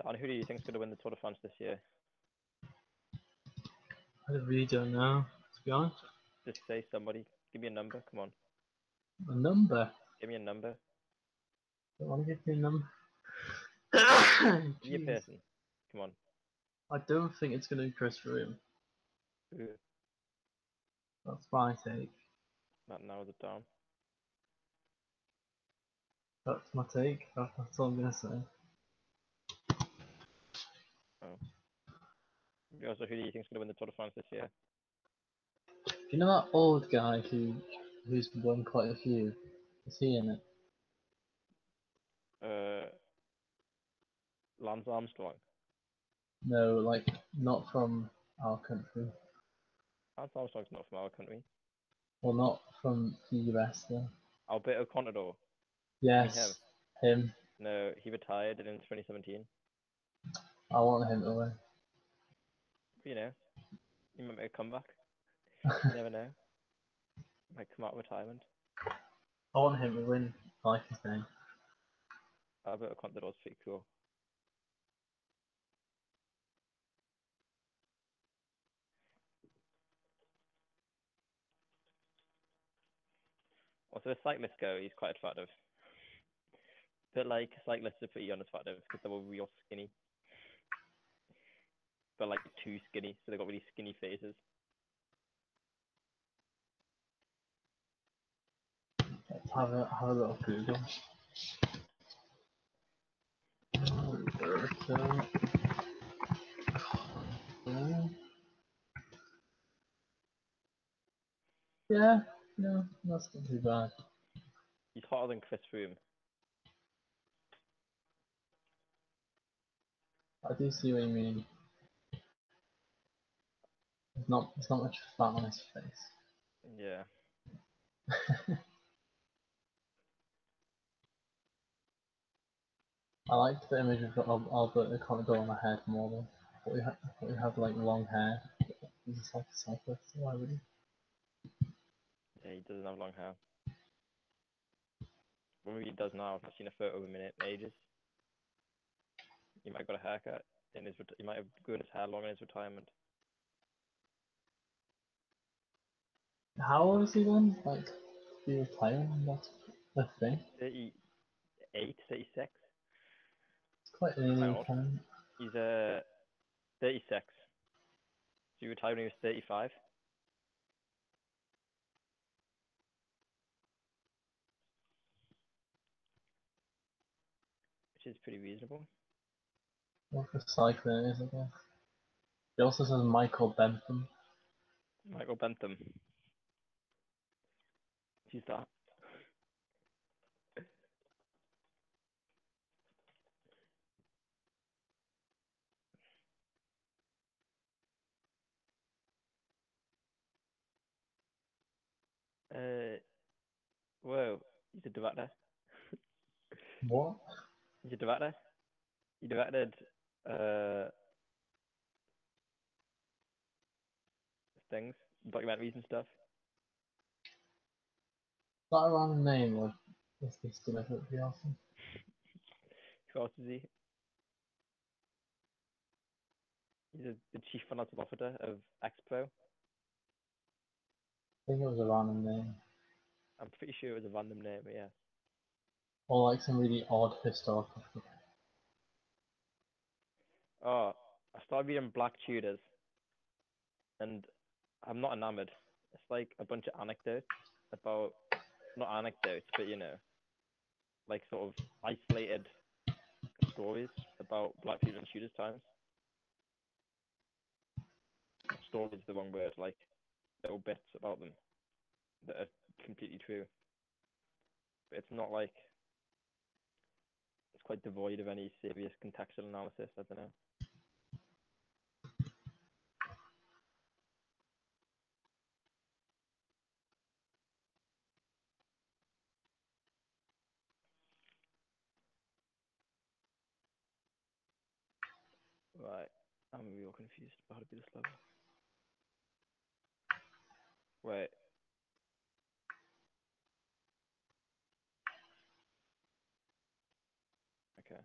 Dan, who do you think is going to win the Tour de France this year? I really don't know, to be honest. Just say somebody. Give me a number. Come on. A number? Give me a number. Don't want to give me a number. Give me a person. Come on. I don't think it's going to be Chris Froome. Ooh, That's my take. that narrows it down. That's my take. That's all I'm going to say. Oh. Also, who do you think is going to win the Tour de France this year? Do you know that old guy who's won quite a few? Is he in it? Lance Armstrong. No, like not from our country. Lance Armstrong's not from our country. Well, not from the US though. Alberto Contador. Yes, him. No, he retired in 2017. I want him to win. You know, he might make a comeback. You never know. Might come out of retirement. I want him to win. I like his name. Alberto Contador's pretty cool. Also, as cyclists go, he's quite attractive. But like, cyclists are pretty unattractive because they're all real skinny. But like too skinny, so they've got really skinny faces. Let's have a little Google. Alberto. Yeah, no, that's not too bad. He's hotter than Chris Froome. I do see what you mean. There's not much fat on his face. Yeah. I liked the image of Alberto Contador on the head more than I thought he had like long hair. He's just like a cyclist, so why would he? Yeah, he doesn't have long hair. Well, maybe he does now. I've not seen a photo of him in ages. He might have got a haircut. He might have grown his hair long in his retirement. How old is he then? Like, to be retiring? That's the thing. 38, 36. It's quite early Quite old. retirement. He's 36. So he retired when he was 35. Which is pretty reasonable. What for cycling is, I guess. He also says Michael Bentham. Michael Bentham. Who's that? Whoa, he's a director. What? He's a director. He directed things, documentaries and stuff. that a random name or is this deliberately awesome? Who else is he? He's the chief financial officer of Expo. I think it was a random name. I'm pretty sure it was a random name, but yeah. Or like some really odd historical figure. Oh, I started reading Black Tudors, and I'm not enamored. It's like a bunch of anecdotes about, not anecdotes, but like sort of isolated stories about Black people in Tudor's times. Stories is the wrong word, like little bits about them that are completely true. But it's not like, it's quite devoid of any serious contextual analysis. I don't know. Right, I'm real confused about how to do this level. Wait. Okay.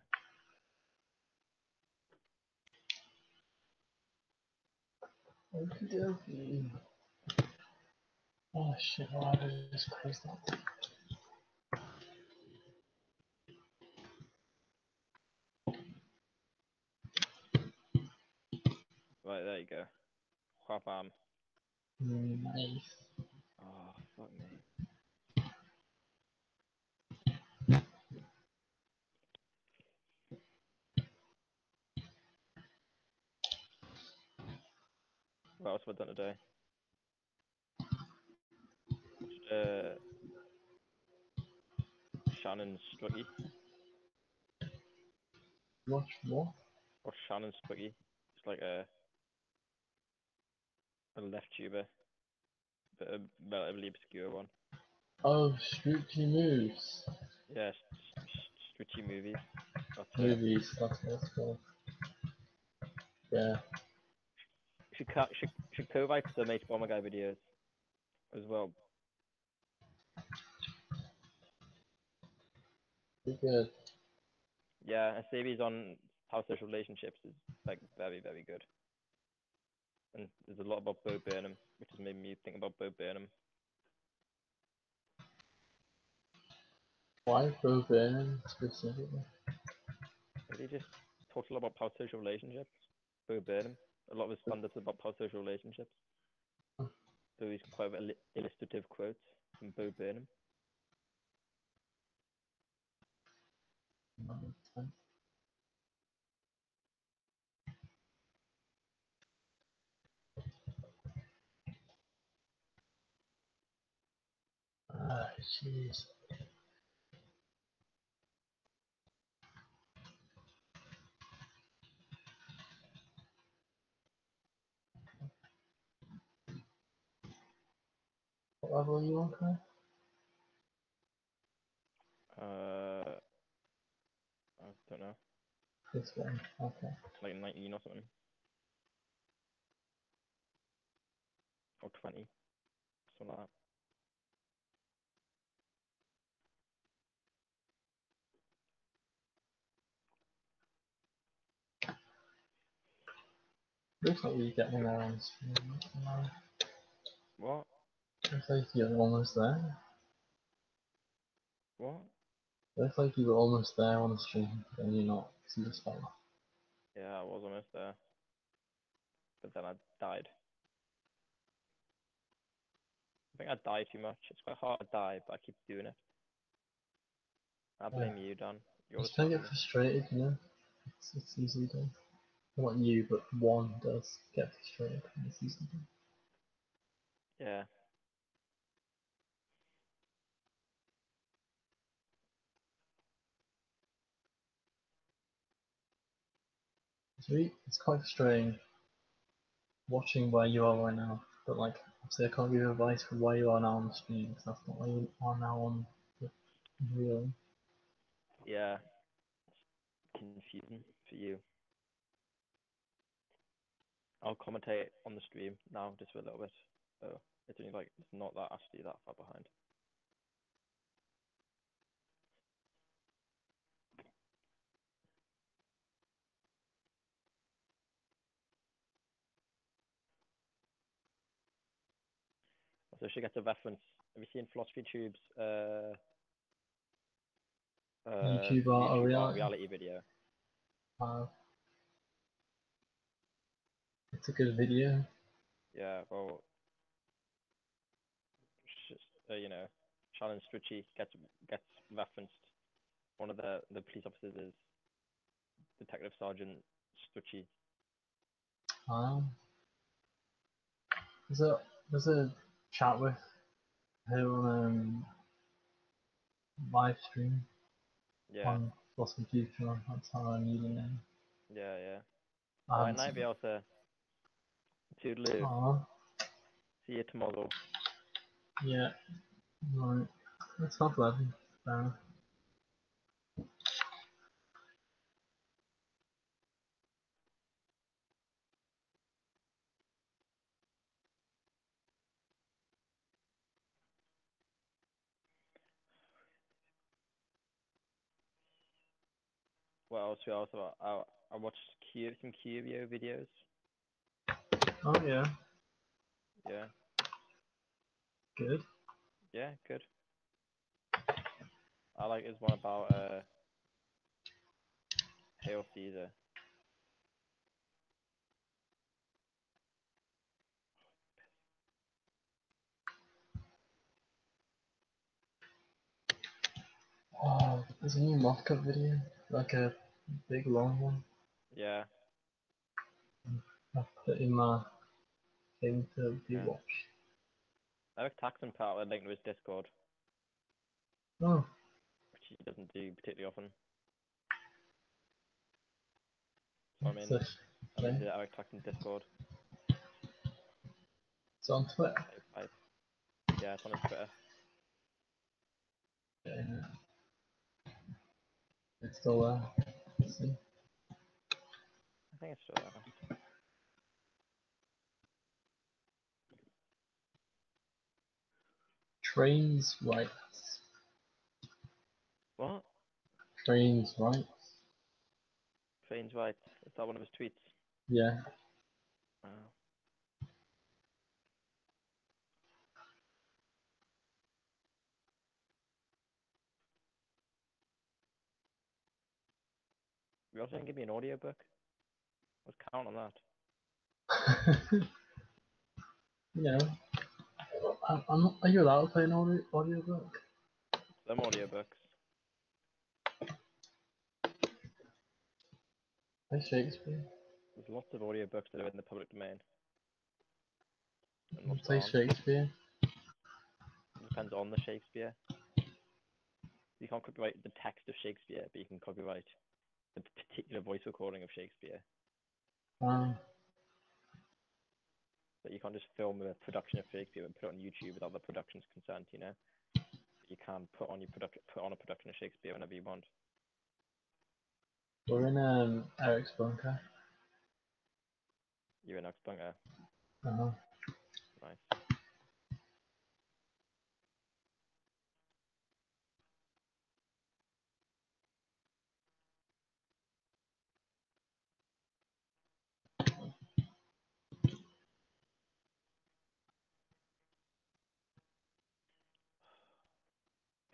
Okie dokie. Oh shit, why did I just close that? Right, there you go. Wham. Nice. Oh, fuck me. What else have I done today? Watched Shannon Strucky. Watch what? Or Shannon Strucky. It's like a left tuber, but a relatively obscure one. Oh, Spooky Moves. Yeah, Strucky movies. That's it. Movies, that's what it's called. Yeah. Should co-write some H Bomber Guy videos as well. Pretty good. Yeah, a series on how social relationships is like very, very good. And there's a lot about Bo Burnham, which has made me think about Bo Burnham. Why Bo Burnham specifically? Really just talks a lot about parasocial relationships. Bo Burnham. A lot of his stand-ups about parasocial relationships. So he's quite illustrative quotes from Bo Burnham. Ah, jeez. What level are you on, Kai? I don't know, This one. Okay. like 19 or something, or 20, something like Looks like you get one there on stream. that. What? Looks like you're almost there. What? Looks like you were almost there on the stream, and you're not. So you just fell. Yeah, I was almost there, but then I died. I think I die too much. It's quite hard to die, but I keep doing it. I blame you, Dan. You're the Just don't start of get this. frustrated, you know? It's easily done. Not you, but one does get frustrated, and it's easily done. Yeah. It's quite frustrating watching where you are right now, but like, obviously I can't give you advice for where you are now on the stream, because that's not where you are now on the real. Yeah. It's confusing for you. I'll commentate on the stream now just for a little bit. So it's only like, it's not that actually that far behind. So she gets a reference. Have you seen Philosophy Tube's YouTube art or reality video? It's a good video. Yeah, well, you know, Challenge Strucci gets referenced. One of the police officers is Detective Sergeant Strucci. There's a chat with her on live stream Yeah, on Philosophy Future. That's how I knew the name. yeah, yeah. I Alright, haven't night, seen be able to toodaloo. Aw, See you tomorrow. yeah. Right. It's half 11. Fair enough. What else? We also I watched some Curio videos. Oh yeah, Yeah, good. yeah, good. I like his one about Hail Caesar. Oh, there's a new mock-up video, like a big long one. Yeah, I've put in my thing to be yeah. watched. Eric Taxon put out a link to his Discord, Oh, which he doesn't do particularly often. So I'm what's in. this I'm in thing? the Eric Taxon Discord. It's on Twitter. Yeah, it's on his Twitter. Yeah, it's still there. Let's see. I think it's still there. Trains rights. What? Trains rights. Train's right. Is that one of his tweets? Yeah. Oh. You also didn't give me an audiobook? What's count on that? You know, I'm not, are you allowed to play an audiobook? Some audiobooks. Play Shakespeare. There's lots of audiobooks that are in the public domain. And You lots that play aren't. Shakespeare. It depends on the Shakespeare. You can't copyright the text of Shakespeare, but you can copyright the particular voice recording of Shakespeare. But you can't just film a production of Shakespeare and put it on YouTube without the production's consent, you know? You can put on a production of Shakespeare whenever you want. We're in Eric's bunker. You're in Bunker. Uh-huh. Nice.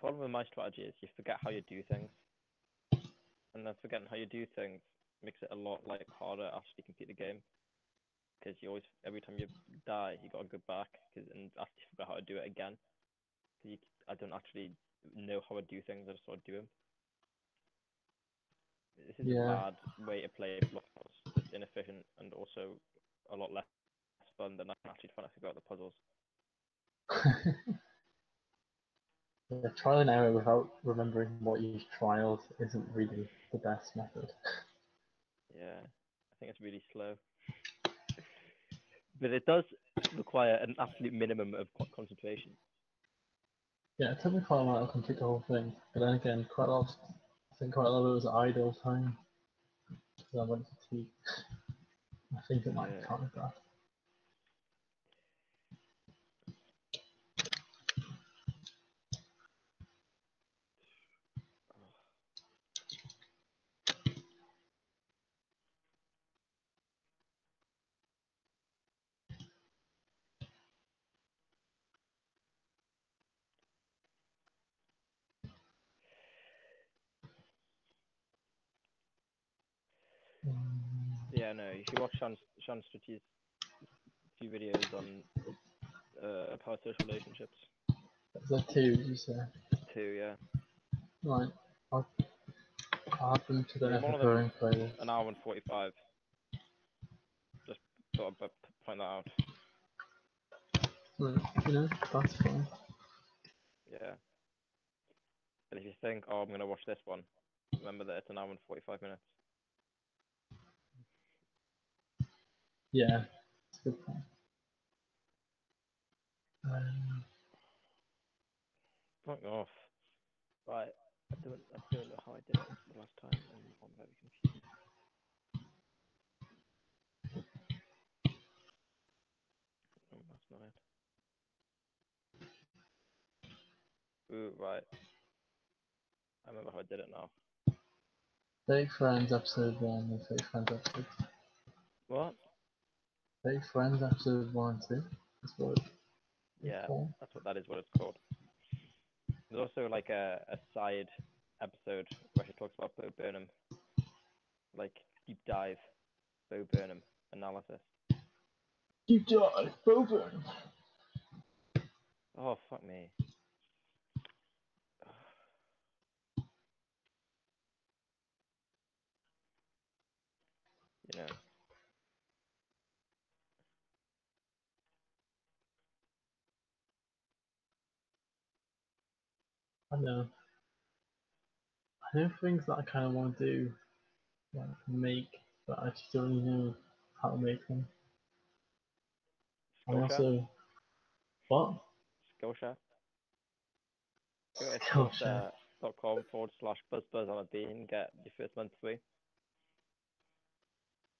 Problem with my strategy is you forget how you do things, and then forgetting how you do things makes it a lot like harder to actually complete the game. Because you always, every time you die, you gotta go back and actually forget how to do it again. I don't actually know how to do things. I just sort of do them. This is a bad way to play blocks. It's inefficient and also a lot less fun than actually trying to figure out the puzzles. Yeah, trial and error without remembering what you've trialed isn't really the best method. Yeah, I think it's really slow. But it does require an absolute minimum of concentration. Yeah, it took me quite a while to complete the whole thing, but then again, I think quite a lot of it was idle time, because I went to tea. I think it might count as that. Yeah, no, you should watch Sean Stratty's few videos on parasocial relationships. Is that two, did you say? Too, yeah. Right. I'll add them to the I mean, one of ever-growing them's playlist. an hour and 45. Just thought I'd point that out. Right, you know, that's fine. Yeah. But if you think, oh, I'm gonna watch this one, remember that it's an hour and 45 minutes. Yeah, it's a good point. Um, Fuck off. Right. I don't know how I did it the last time, and I'm very confused. Oh, that's not it. Ooh, right. I remember how I did it now. Fake Friends episode 1 and Fake Friends episode 2. What? Fake Friends episode 1 and 2. That's what it's Yeah, called. that is what it's called. There's also like a side episode where she talks about Bo Burnham, like deep dive Bo Burnham analysis. Deep dive, Boburn. Oh fuck me. You know. I know. I know things that I kind of want to do, like make, but I just don't really know how to make them. I Skillshare? also, what? Skillshare? Go to Skillshare. skillshare.com/buzzbuzz on a bean, get your first month free.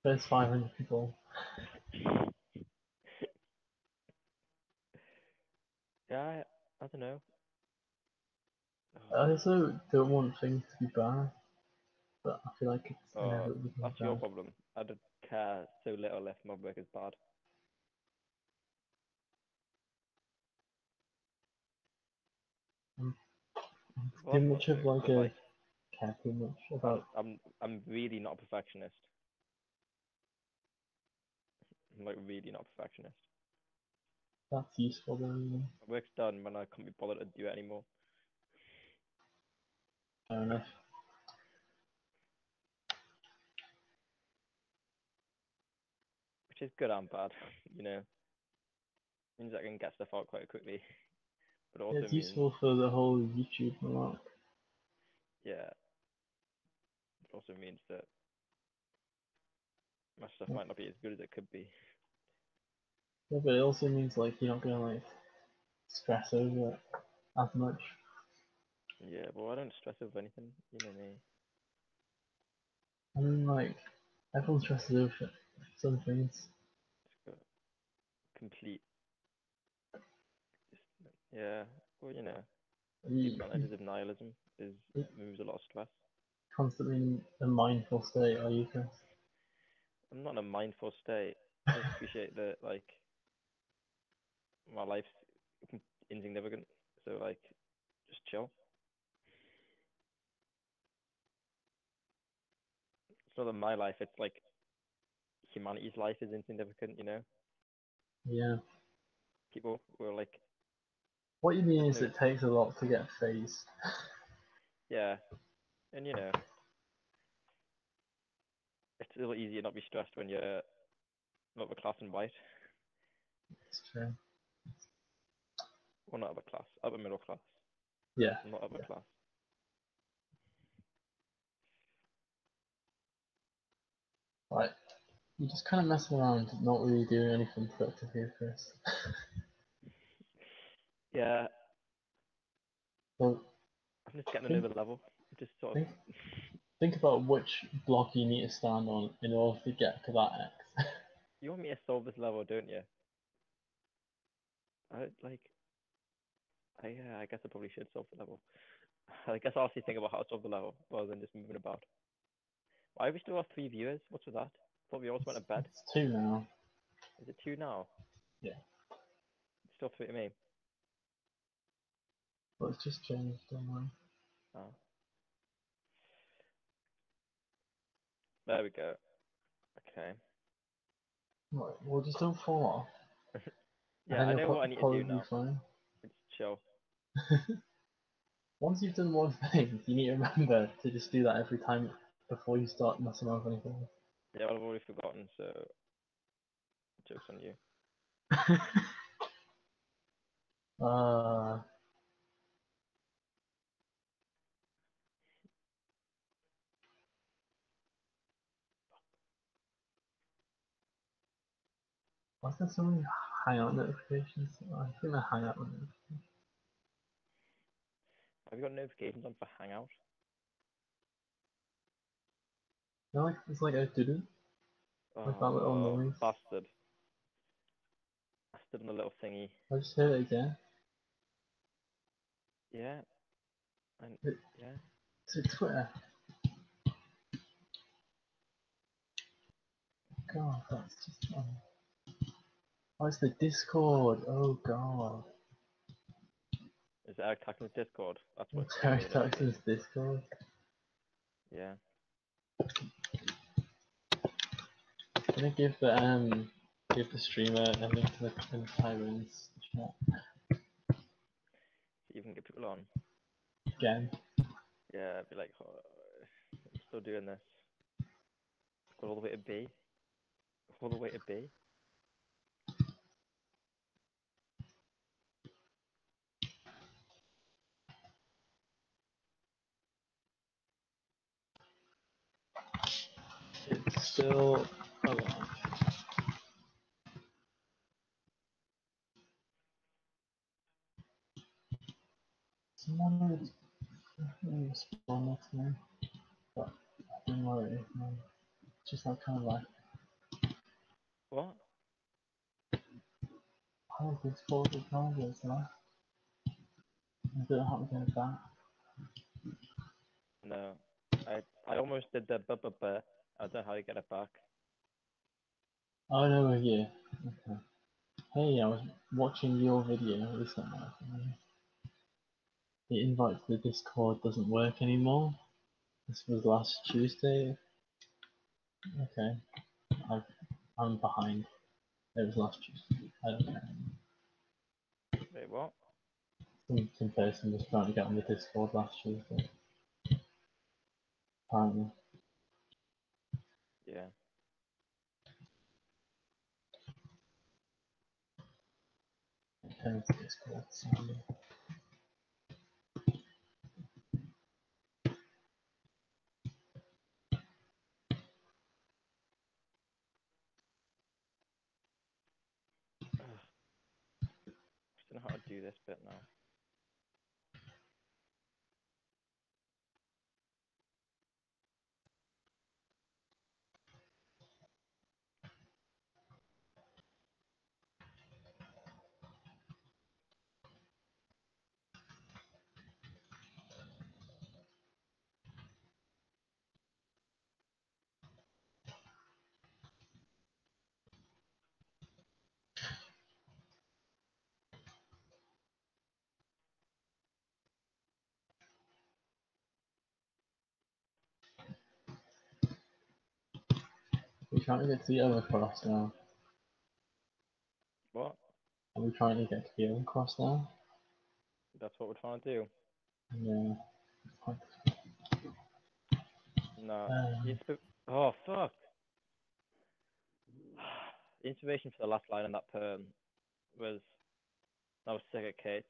There's 500 people. Yeah, I don't know. I also don't want things to be bad, but I feel like it's inevitably That's bad. your problem. I don't care so little if my work is bad. Well, Too that's much not of true, like but a like, care too much about. I'm really not a perfectionist. I'm like really not a perfectionist. That's useful though. You know. My work's done when I can't be bothered to do it anymore. Fair enough. Which is good and bad, you know. Means I can get stuff out quite quickly, but it Yeah, also it's means, useful for the whole YouTube remark. yeah, it also means that my stuff Yeah. might not be as good as it could be. Yeah, but it also means like you're not gonna like stress over it as much. Yeah, well, I don't stress over anything, you know me. I mean, like everyone stresses over some things. It's got complete, yeah, well, you know, You, advantages of nihilism is you removes a lot of stress. constantly in a mindful state, are you, Chris? I'm not in a mindful state. I just appreciate that, like, my life's insignificant, so, like, just chill. It's not that my life, it's like humanity's life is insignificant, you know? Yeah. People were like, What you mean there's is no, it takes a lot to get phased. yeah, and you know, it's a little easier not be stressed when you're not upper class and white. It's true. Well, not upper class, upper middle class, Yeah. not upper Yeah. class. Right. You're just kind of messing around, not really doing anything productive here, Chris. Yeah, So I'm just getting think, another level. Just sort of, think, think about which block you need to stand on in order to get to that X. you want me to solve this level, don't you? I like, I guess I probably should solve the level. I guess I'll actually think about how to solve the level rather than just moving about. Why have we still got 3 viewers? What's with that? Thought we all went to bed. It's two now. Is it 2 now? Yeah. It's still 3 to me. Well, it's just changed, don't worry. Oh. There we go. Okay. Right, well, just don't fall off. Yeah, I And then know you'll what I need to probably do be now. fine. It's chill. Once you've done one thing, you need to remember to just do that every time before you start messing around with anything. Yeah, well, I've already forgotten, so joke's on you. Uh, why is there so many hangout notifications? I think they're hangout notifications. Have you got notifications on for Hangout? No, like, it's like a doo like that little Oh, noise. bastard. Bastard on the little thingy. I just heard it again. Yeah. And It, yeah. Is it Twitter? God, that's just. Oh, it's the Discord. Oh God. Is it Eric Tackman's Discord? That's what it's giving Terry me the Jackson's notification. Discord. Yeah. Can I give the streamer a link to the Tyrone's chat So you can get people on. again? Yeah, I'd be like, oh, I'm still doing this. Got all the way to B. All the way to B. It's still. Hold on. Someone responded to me, but I don't know what it is, man. Just that kind of like, What? how is this for the targets, man? I don't know how to get it back. No. I almost did the but I don't know how to get it back. Oh no, yeah. Okay. Hey, I was watching your video recently. The invite to the Discord doesn't work anymore. This was last Tuesday. Okay, I'm behind. It was last Tuesday. I don't know. Wait, what? Some person was trying to get on the Discord last Tuesday. Apparently. Yeah. Came to Discord. Sorry. Ugh. I don't know how to do this bit now. We're trying to get to the other cross now. What? Are we trying to get to the other cross now? That's what we're trying to do. Yeah. No. Um, Oh, fuck. The inspiration for the last line in that poem was I was sick at Kate,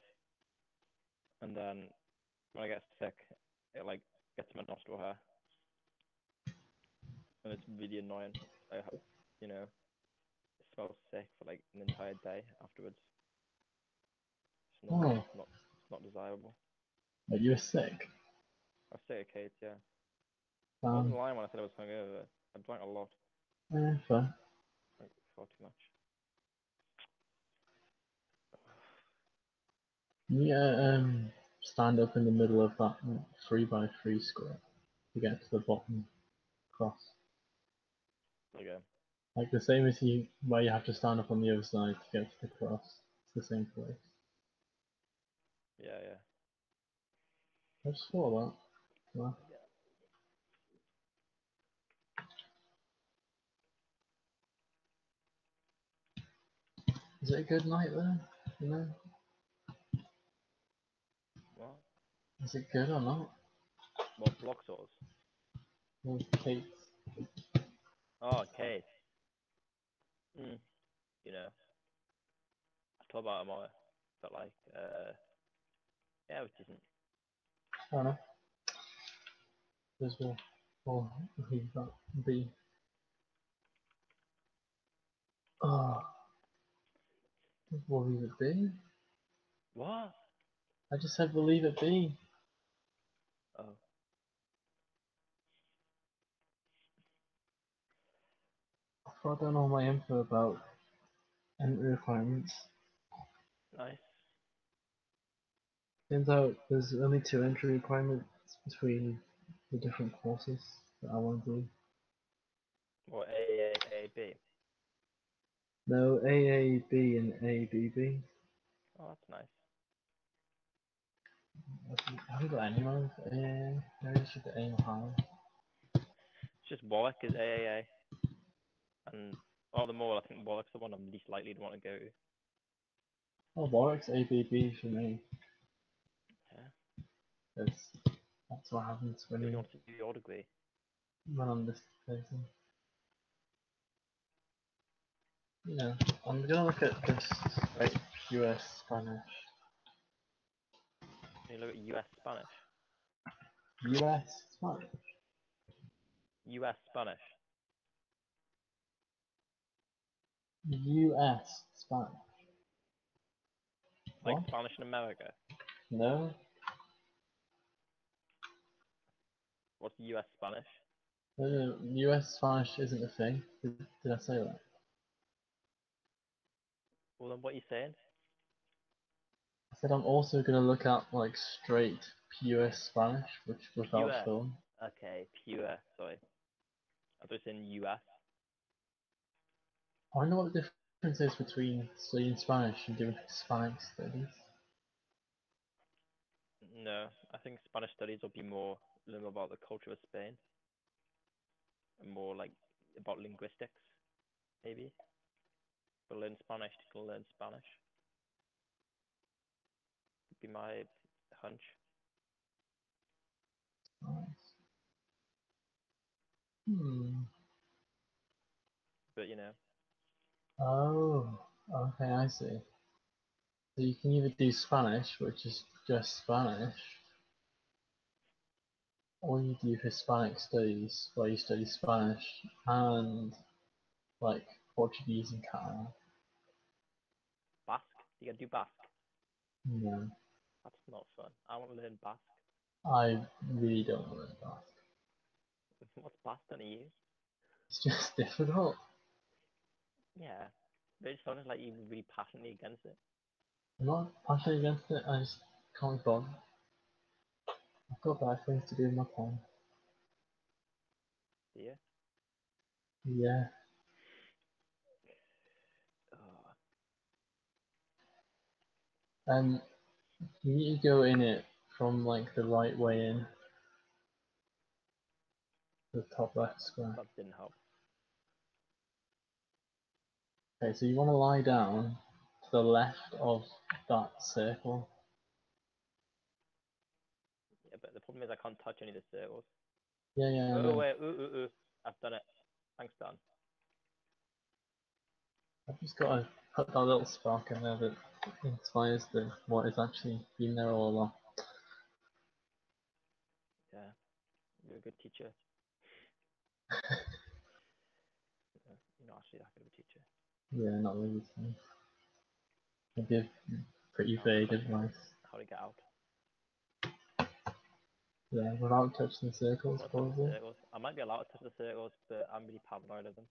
and then when I get sick, it like gets my nostril hair, and it's really annoying. You know, it smells sick for like an entire day afterwards. It's not, oh, it's not desirable. but you were sick. I was sick at Kate, yeah. I Um, wasn't lying when I said I was hungover. I drank a lot, fair. like far too much. You stand up in the middle of that 3x3 square to get to the bottom cross. Okay. Like the same as you, where you have to stand up on the other side to get to the cross. It's the same place. Yeah, yeah. I just thought that. Well, Is it a good night there? You know? What? Is it good or not? What block source? Well, Kate. Oh, Kate. You know, I told about it more, but like, yeah, it was decent. I don't know. There's more. Oh, leave that be. Oh, we'll leave it be. What? I just said we'll leave it be. Oh, I don't know my info about entry requirements. nice. Turns out there's only 2 entry requirements between the different courses that I want to do. What, A, B? No, AAB and ABB. Oh, that's nice. I haven't got anyone. Maybe I should aim high. It's just Warwick is AAA, and all the more I think Warwick's the one I'm least likely to want to go to. Oh, Warwick's ABB for me. Yeah. That's what happens when You only you want to do your degree. run on this person. You know, I'm gonna look at this like US Spanish. You look at US Spanish. US Spanish? US Spanish. US Spanish. Like What? Spanish in America. No? What's US Spanish? No, US Spanish isn't a thing. Did I say that? Well, then what are you saying? I said I'm also gonna look at like straight pure Spanish, which without Pure. film. Okay, pure. Sorry. I thought you were saying US. I wonder what the difference is between studying Spanish and doing Hispanic studies. No, I think Spanish studies will be more learn about the culture of Spain and more like about linguistics, maybe. But learn Spanish to learn Spanish. Would be my hunch. Nice. Hmm. But you know, Oh, okay, I see. So you can either do Spanish, which is just Spanish, or you do Hispanic studies, where you study Spanish and like Portuguese and Catalan. Basque. You can do Basque. No, That's not fun. I want to learn Basque. I really don't want to learn Basque. What's Basque done to you? It's just difficult. Yeah, but it sounded like you were really passionately against it. I'm not passionate against it, I just can't bother. I've got better things to do in my time. Do you? Yeah. Oh, And you need to go in it from like the right way in, the top left square. that didn't help. Okay, so you want to lie down to the left of that circle. Yeah, but the problem is I can't touch any of the circles. Yeah, Oh no. wait, ooh. I've done it. Thanks, Dan. I've just got to put that little spark in there that inspires what is actually been there all along. Yeah, you're a good teacher. You're not actually that good of a teacher. Yeah, not really. I give pretty Now the vague question is advice. how to get out. Yeah, without touching the circles, I want to touch the probably. circles. I might be allowed to touch the circles, but I'm really paranoid of them.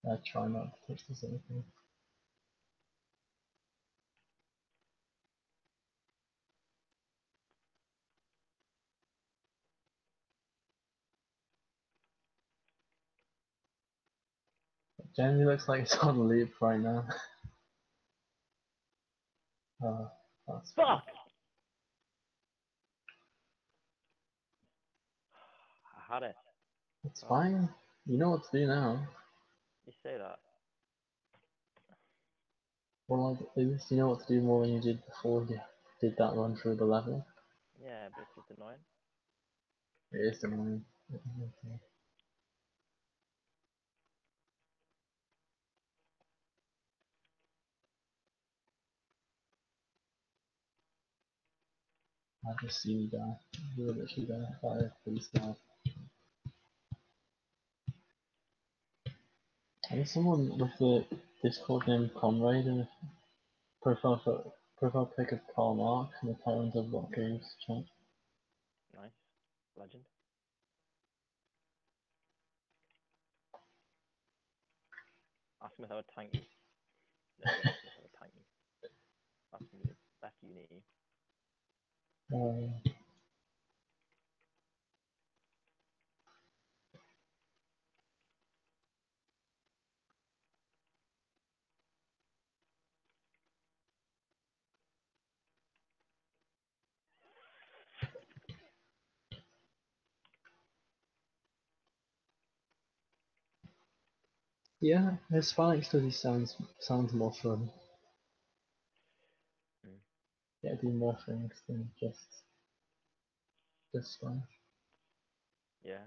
I try not to touch the circles. It generally looks like it's on loop right now. Oh, that's fine. Fuck! I had it. It's Oh, fine. You know what to do now. you say that. Well, like, at least you know what to do more than you did before you did that run through the level. Yeah, but it's just annoying. It is annoying. Okay. I just see you die. You're literally gonna fire police now. I think someone with the Discord name Comrade and profile pic of Karl Marx and the Tyrant of Rock Games chat. Nice. Legend. Ask him if I would tank you. No, don't ask him if I would tank you. That's me. That's Unity. Um, yeah, Hispanic studies sounds more fun. Mm. Yeah, do more things than just Spanish. Yeah.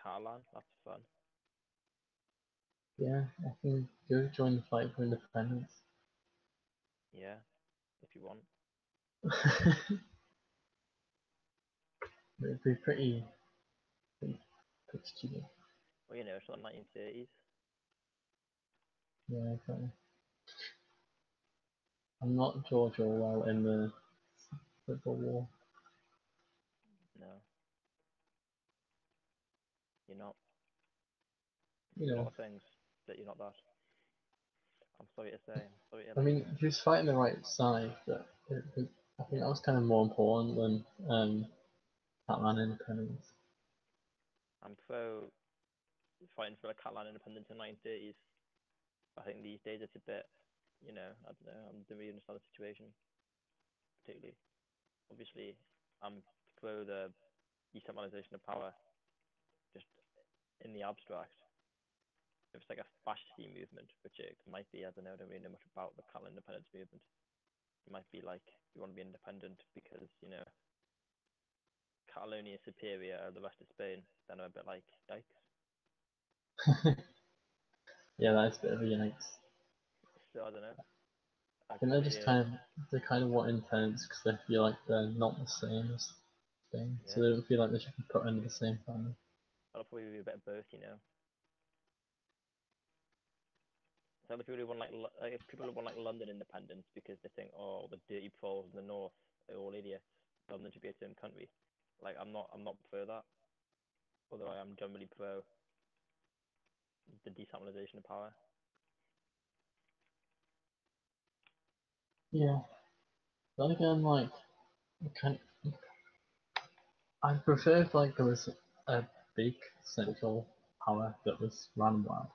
Catalan. That's fun. Yeah, I can go join the fight for independence. Yeah. If you want. It'd be pretty stupid. Well, you know, it's not 1930s. Yeah, exactly. I'm not George Orwell in the Civil War. No. You're not. You You're a lot know, of things, but you're not that. I'm sorry to say. I'm sorry to I let you mean, know. he was fighting the right side, but I think that was kind of more important than Batman Independence. I'm pro fighting for a Catalan independence in the 1930s. I think these days it's a bit, you know, I don't know. I don't really understand the situation particularly. Obviously, I'm pro the decentralization of power, just in the abstract. If it's like a fascist movement, which it might be, I don't know. I don't really know much about the Catalan independence movement. It might be like you want to be independent because you know Catalonia is superior to the rest of Spain. Then I'm a bit like, yikes. Yeah, that's a bit of a yikes. So I don't know. I Like think we're they kind of want independence because they feel like they're not the same as Spain, so yeah. they don't feel like they should be put under the same family. That'll probably be a bit of both, you know. So the people who want like people who want like London independence because they think, oh, the dirty proles in the north are all idiots. London should be its own country. Like I'm not pro that. Although I am generally pro the decentralization of power. Yeah, but again, like, kind I'd prefer if like there was a big central power that was ran well.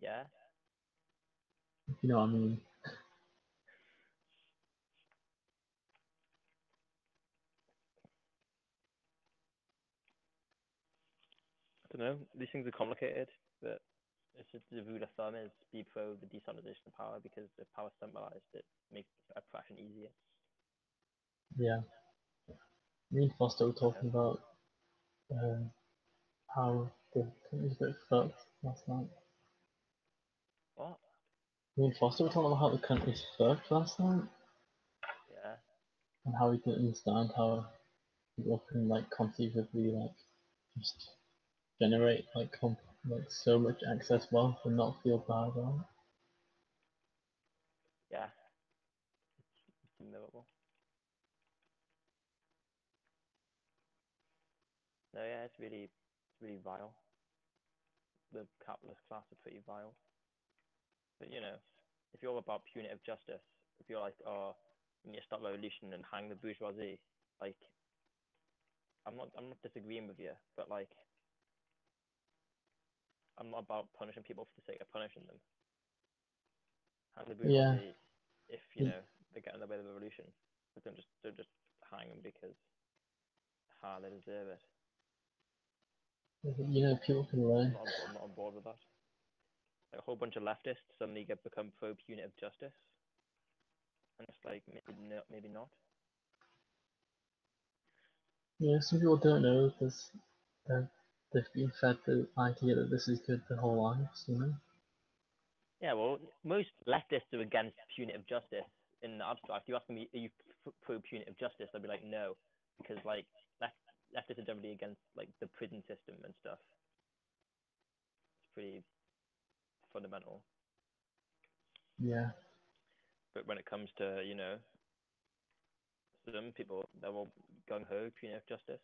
Yeah, If you know what I mean? I don't know. These things are complicated, but it's just the rule of thumb is be pro the decentralization of power because if power is centralized, it makes oppression easier. Yeah. Me and Foster were You know talking about um, how the country's a bit fucked last night. what? Me and Foster were talking about how the country's fucked last night Yeah, and how we didn't understand how people can like conceivably like just generate like so much excess wealth and not feel bad about it. yeah, it's unbelievable. No, yeah, it's really vile. The capitalist class are pretty vile. But you know, if you're about punitive justice, if you're like, oh, we need to stop revolution and hang the bourgeoisie, like, I'm not disagreeing with you, but like, I'm not about punishing people for the sake of punishing them. Hang the Yeah, bourgeoisie if you know they're getting the way of the revolution, but don't just hang them because they deserve it. you know, people can learn. I'm not on board with that. a whole bunch of leftists suddenly become pro punitive justice, and it's like maybe not. Yeah, some people don't know this. They've been fed the idea that this is good their whole lives, you know? Yeah, well, most leftists are against punitive justice in the abstract. You ask me, are you pro punitive justice? I'd be like, no, because like leftists are generally against like the prison system and stuff. It's pretty fundamental. Yeah. But when it comes to, you know, some people, they're all gung ho punitive justice.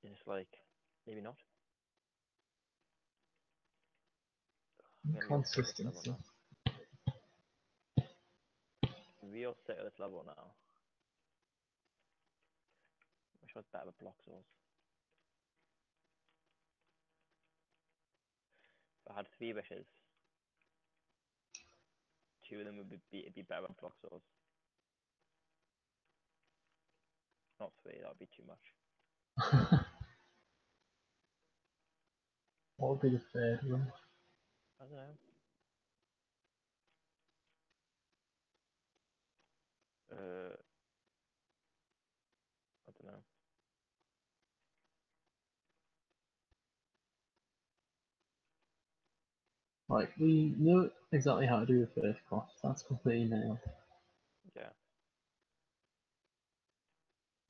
And it's like, maybe not. Consistency. Real sick of this level now. Wish I was better with block source. If I had 3 wishes, 2 of them would be better with block source. Not 3, that would be too much. What would be the third one? I don't know. I don't know. Like, we know exactly how to do the first cross. That's completely nailed. Yeah.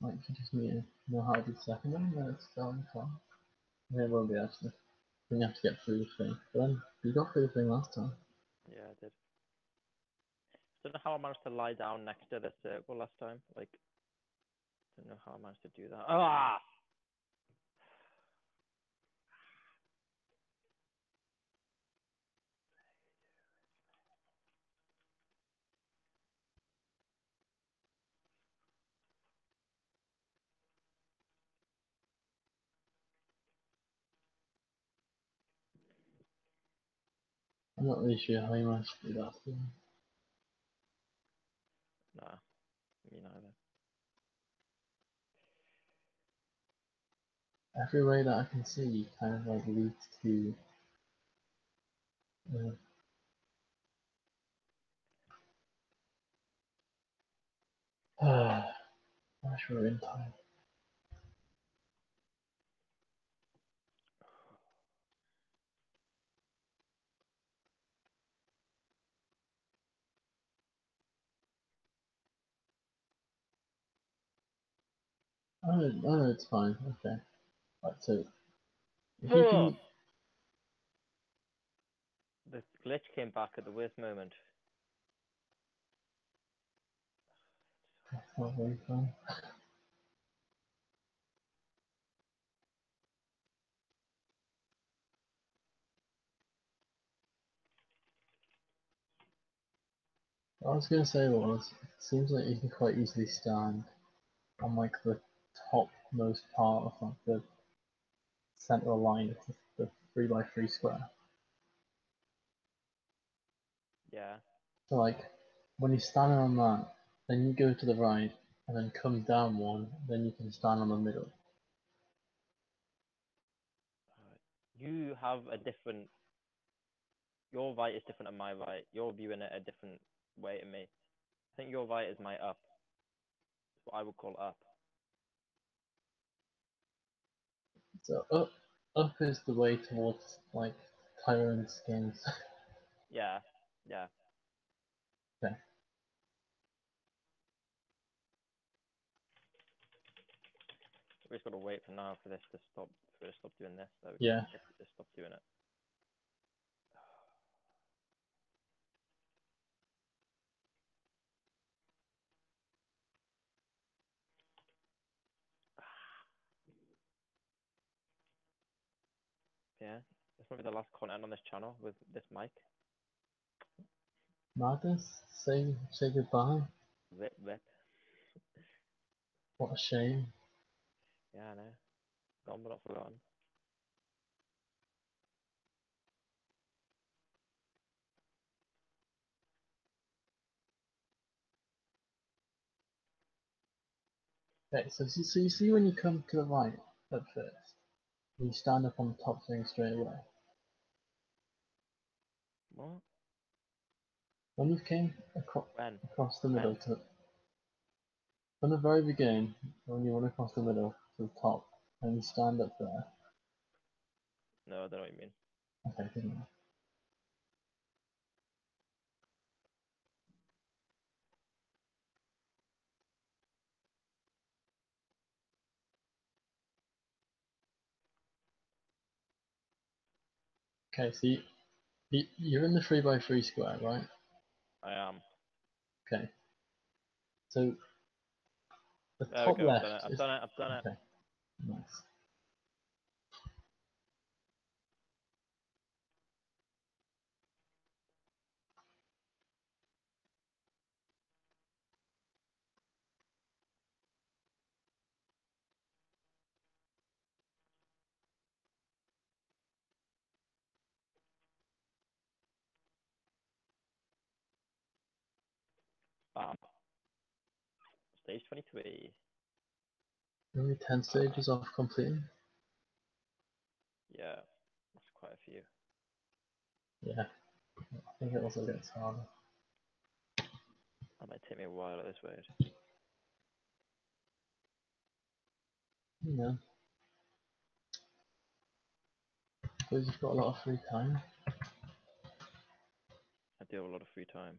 Like, you just need to know how to do the second one, and then it's done. And it won't be actually. You have to get through the thing. But then, you got through the thing last time. Yeah, I did. Don't know how I managed to lie down next to the circle last time. Like, don't know how I managed to do that. Ah! I'm not really sure how you managed to do that. Nah, me neither. Every way that I can see kind of like leads to gosh, we're in time. I know it's fine. Okay. Right, so if you can, The glitch came back at the worst moment. that's not very fun. What I was gonna say was, it seems like you can quite easily stand on like the topmost part of like the central line of the 3x3 square. Yeah. So like when you're standing on that, then you go to the right and then come down one, then you can stand on the middle. You have a different. Your right is different than my right. You're viewing it a different way to me. I think your right is my up. It's what I would call up. So up is the way towards like Tyrone skins. Yeah. Yeah. Okay. We just gotta wait for now for this to stop. For it to stop doing this. So we Yeah. can just stop doing it. Yeah. This might be the last content on this channel with this mic. Madness, say goodbye. Rip, rip. What a shame. Yeah, I know. Gone but not forgotten. Okay, so you see when you come to the right at first, you stand up on the top thing straight away. What? When you came When? across the When? middle to from the very beginning, when you run across the middle to the top, and you stand up there. No, I don't know what you mean. Okay, good enough. Okay, so you're in the 3x3 square, right? I am. Okay. So the There we top go. I've left done it. I've is done it. I've done it. okay. Nice. Bam. Stage 23. Only 10 stages off completing. Yeah, that's quite a few. Yeah. I think it also gets harder. That might take me a while at this rate. You know. Because you've got a lot of free time. I do have a lot of free time.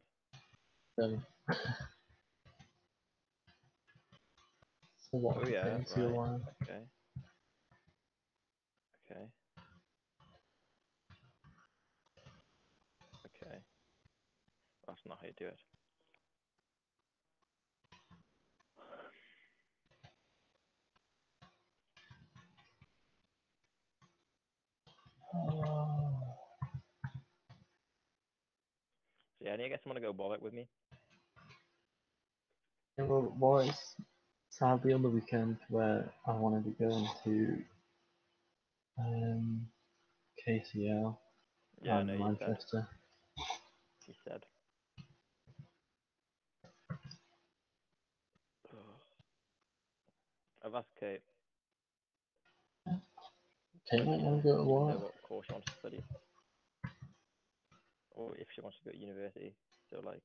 So, so what Oh yeah, completing to your right. while? Okay. Okay. Okay. That's not how you do it. So yeah, I guess I'm gonna go Warwick with me. Yeah, well, it's sadly on the weekend where I wanted to go into KCL Yeah, no, and you said. Manchester. You said. I've asked Kate. Kate might want to go to Even Warwick. know what course she wants to study, or if she wants to go to university. So like,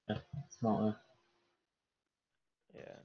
Yeah, it's not a yeah.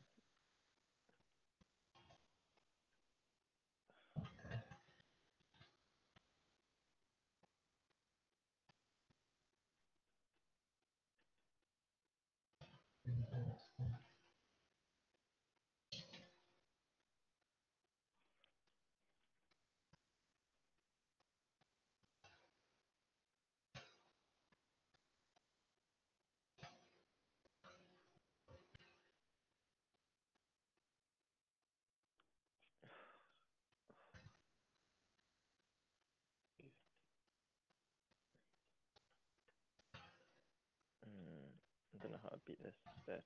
I don't know how to beat this bit.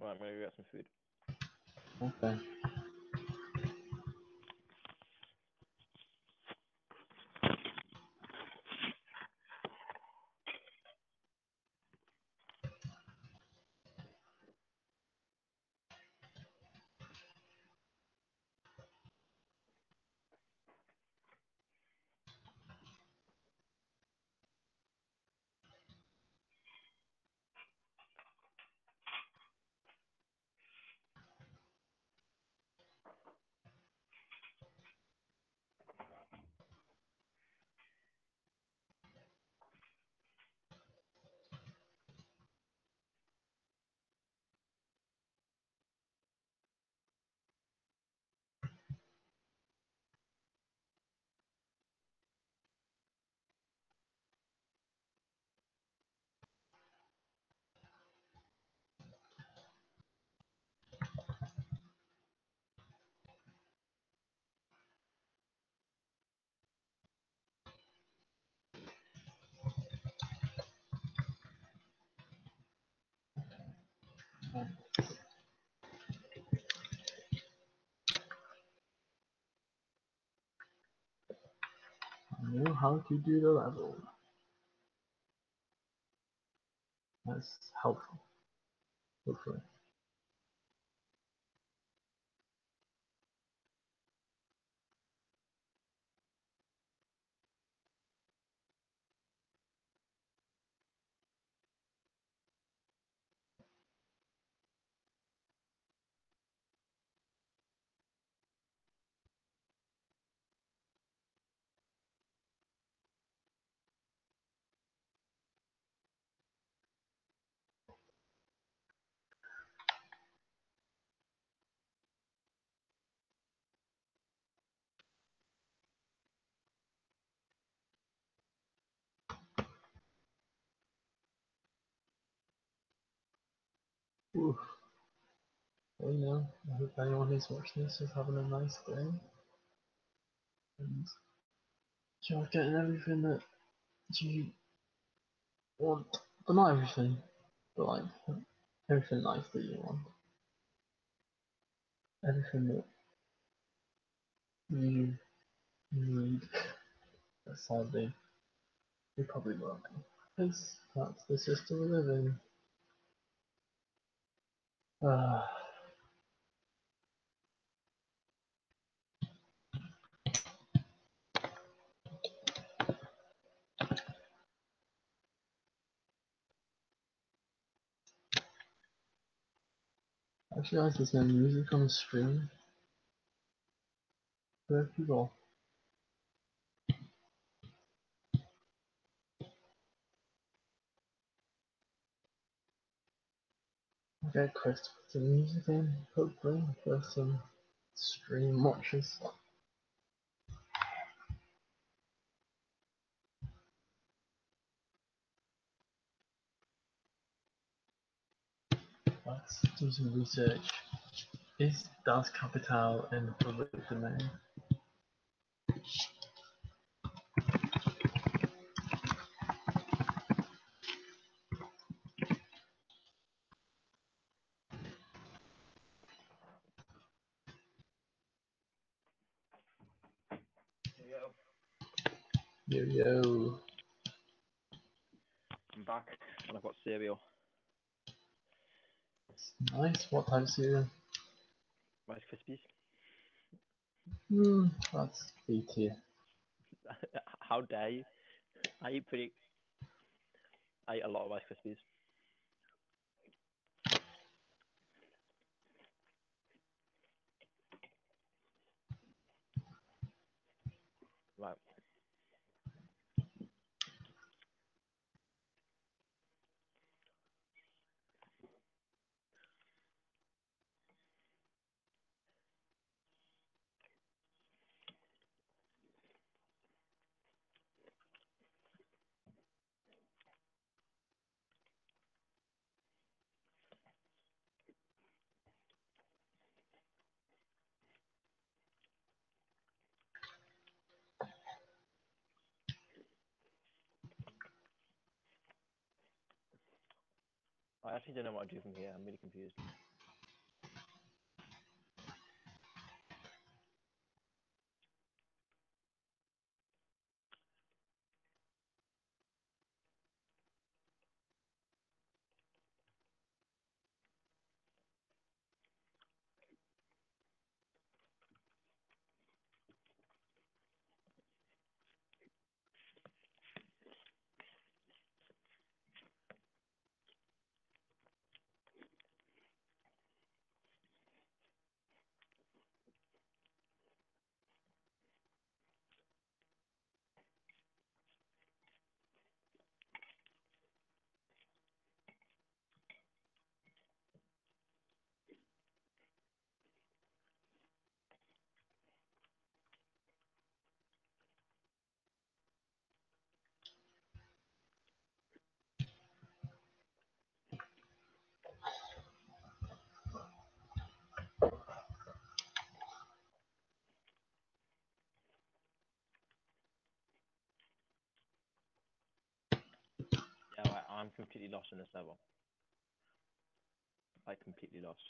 Right, I'm gonna go get some food. okay. No. how to do the level. That's helpful. Hopefully. Oof. Well, you know, I hope anyone who's watching this is having a nice day. And you're getting everything that you want. But not everything. But like, everything nice that you want. Everything that you need. But sadly, you probably won't. Because that's the system we live in. I just realized there's no music on the stream. Where are people? Okay, Chris, put some music in, hopefully, for some stream watchers. Let's do some research. Is Das Kapital in the public domain? Yo yo. I'm back and I've got cereal. Nice. What type of cereal? Rice Krispies. That's B tier. How dare you? I eat a lot of Rice Krispies. Right. I actually don't know what to do from here. I'm really confused. Yeah, right, I'm completely lost in this level. Like, completely lost.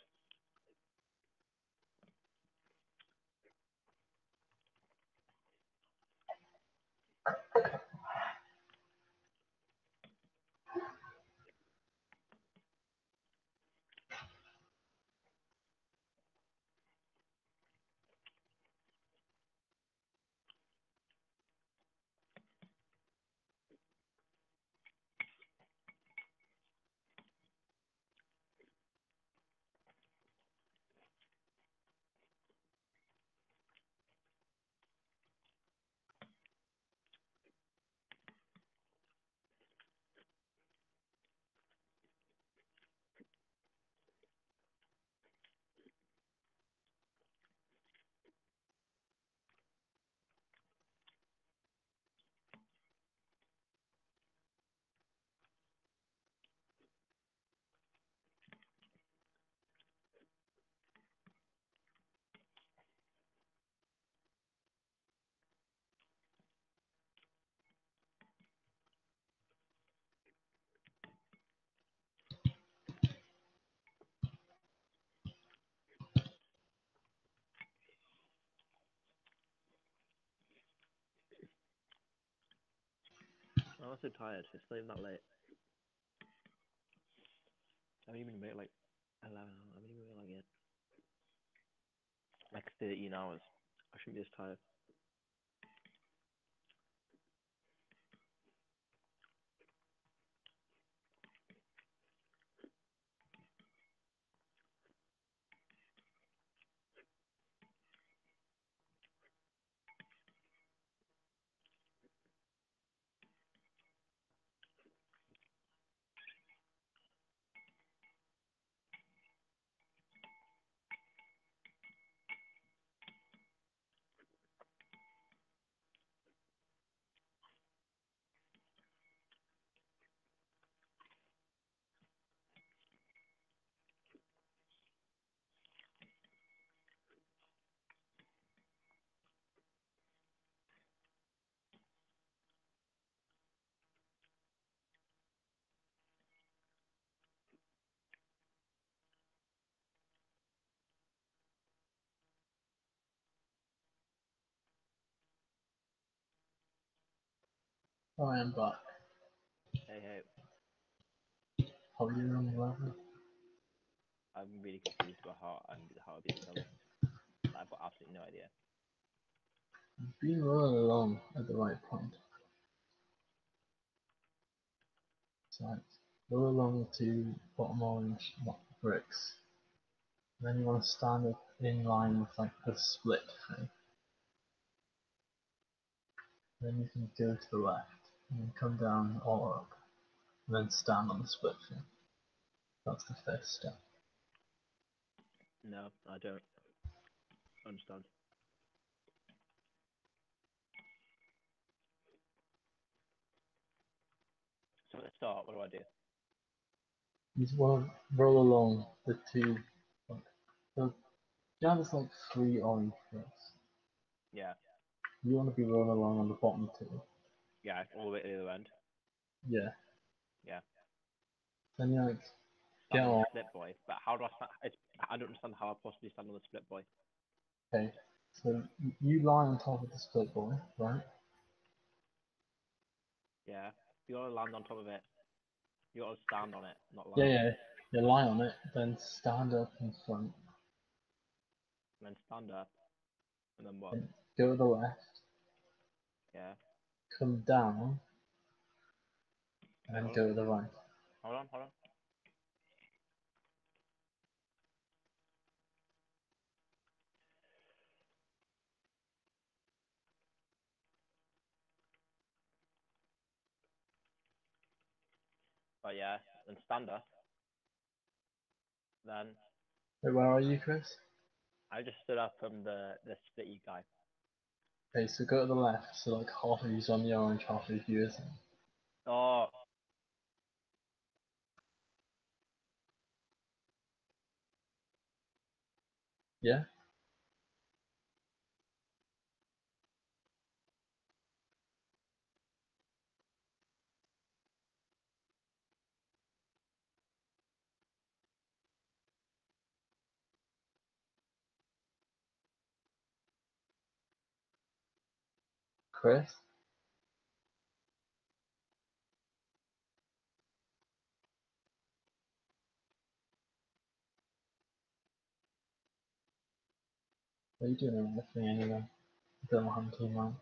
I'm so tired. It's not even that late. I haven't even made like 11. I haven't even made like 13 hours. I shouldn't be this tired. Oh, I am back. Hey, How are you on the level? I'm really confused about how I've been so long. I've got absolutely no idea. You've been rolling along at the right point. So like, roll along the two bottom orange bricks. Then you want to stand up in line with like the split thing. Then you can go to the left and then come down or up. And then stand on the split thing. That's the first step. No, I don't understand. So at the start, what do I do? You just want to roll along the two. Like, you have this like three orange bricks. Yeah, You want to be rolling along on the bottom two. yeah, all the way to the other end. Yeah. Yeah, Then you like get stand on the on. split boy. But how do I stand? I don't understand how I possibly stand on the split boy. Okay. So you lie on top of the split boy, right? Yeah, you gotta land on top of it. You gotta stand on it, not Yeah, lie on it, yeah. You lie on it, then stand up in front, and then stand up, and then what? then go to the left, Yeah. come down, and Okay, then hold on, go to the right. hold on. But yeah, then stand up. Then Wait, where are you, Chris? I just stood up from the splitty guy. Okay, so go to the left, so like half of you's on the orange, half of you isn't. Oh, Yeah? Chris? What are you doing with me anyway? I don't know how to team out.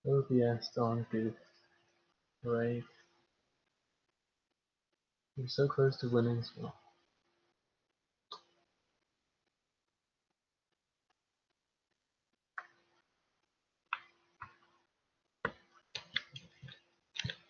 OBS, don't do. Right. You're so close to winning, so.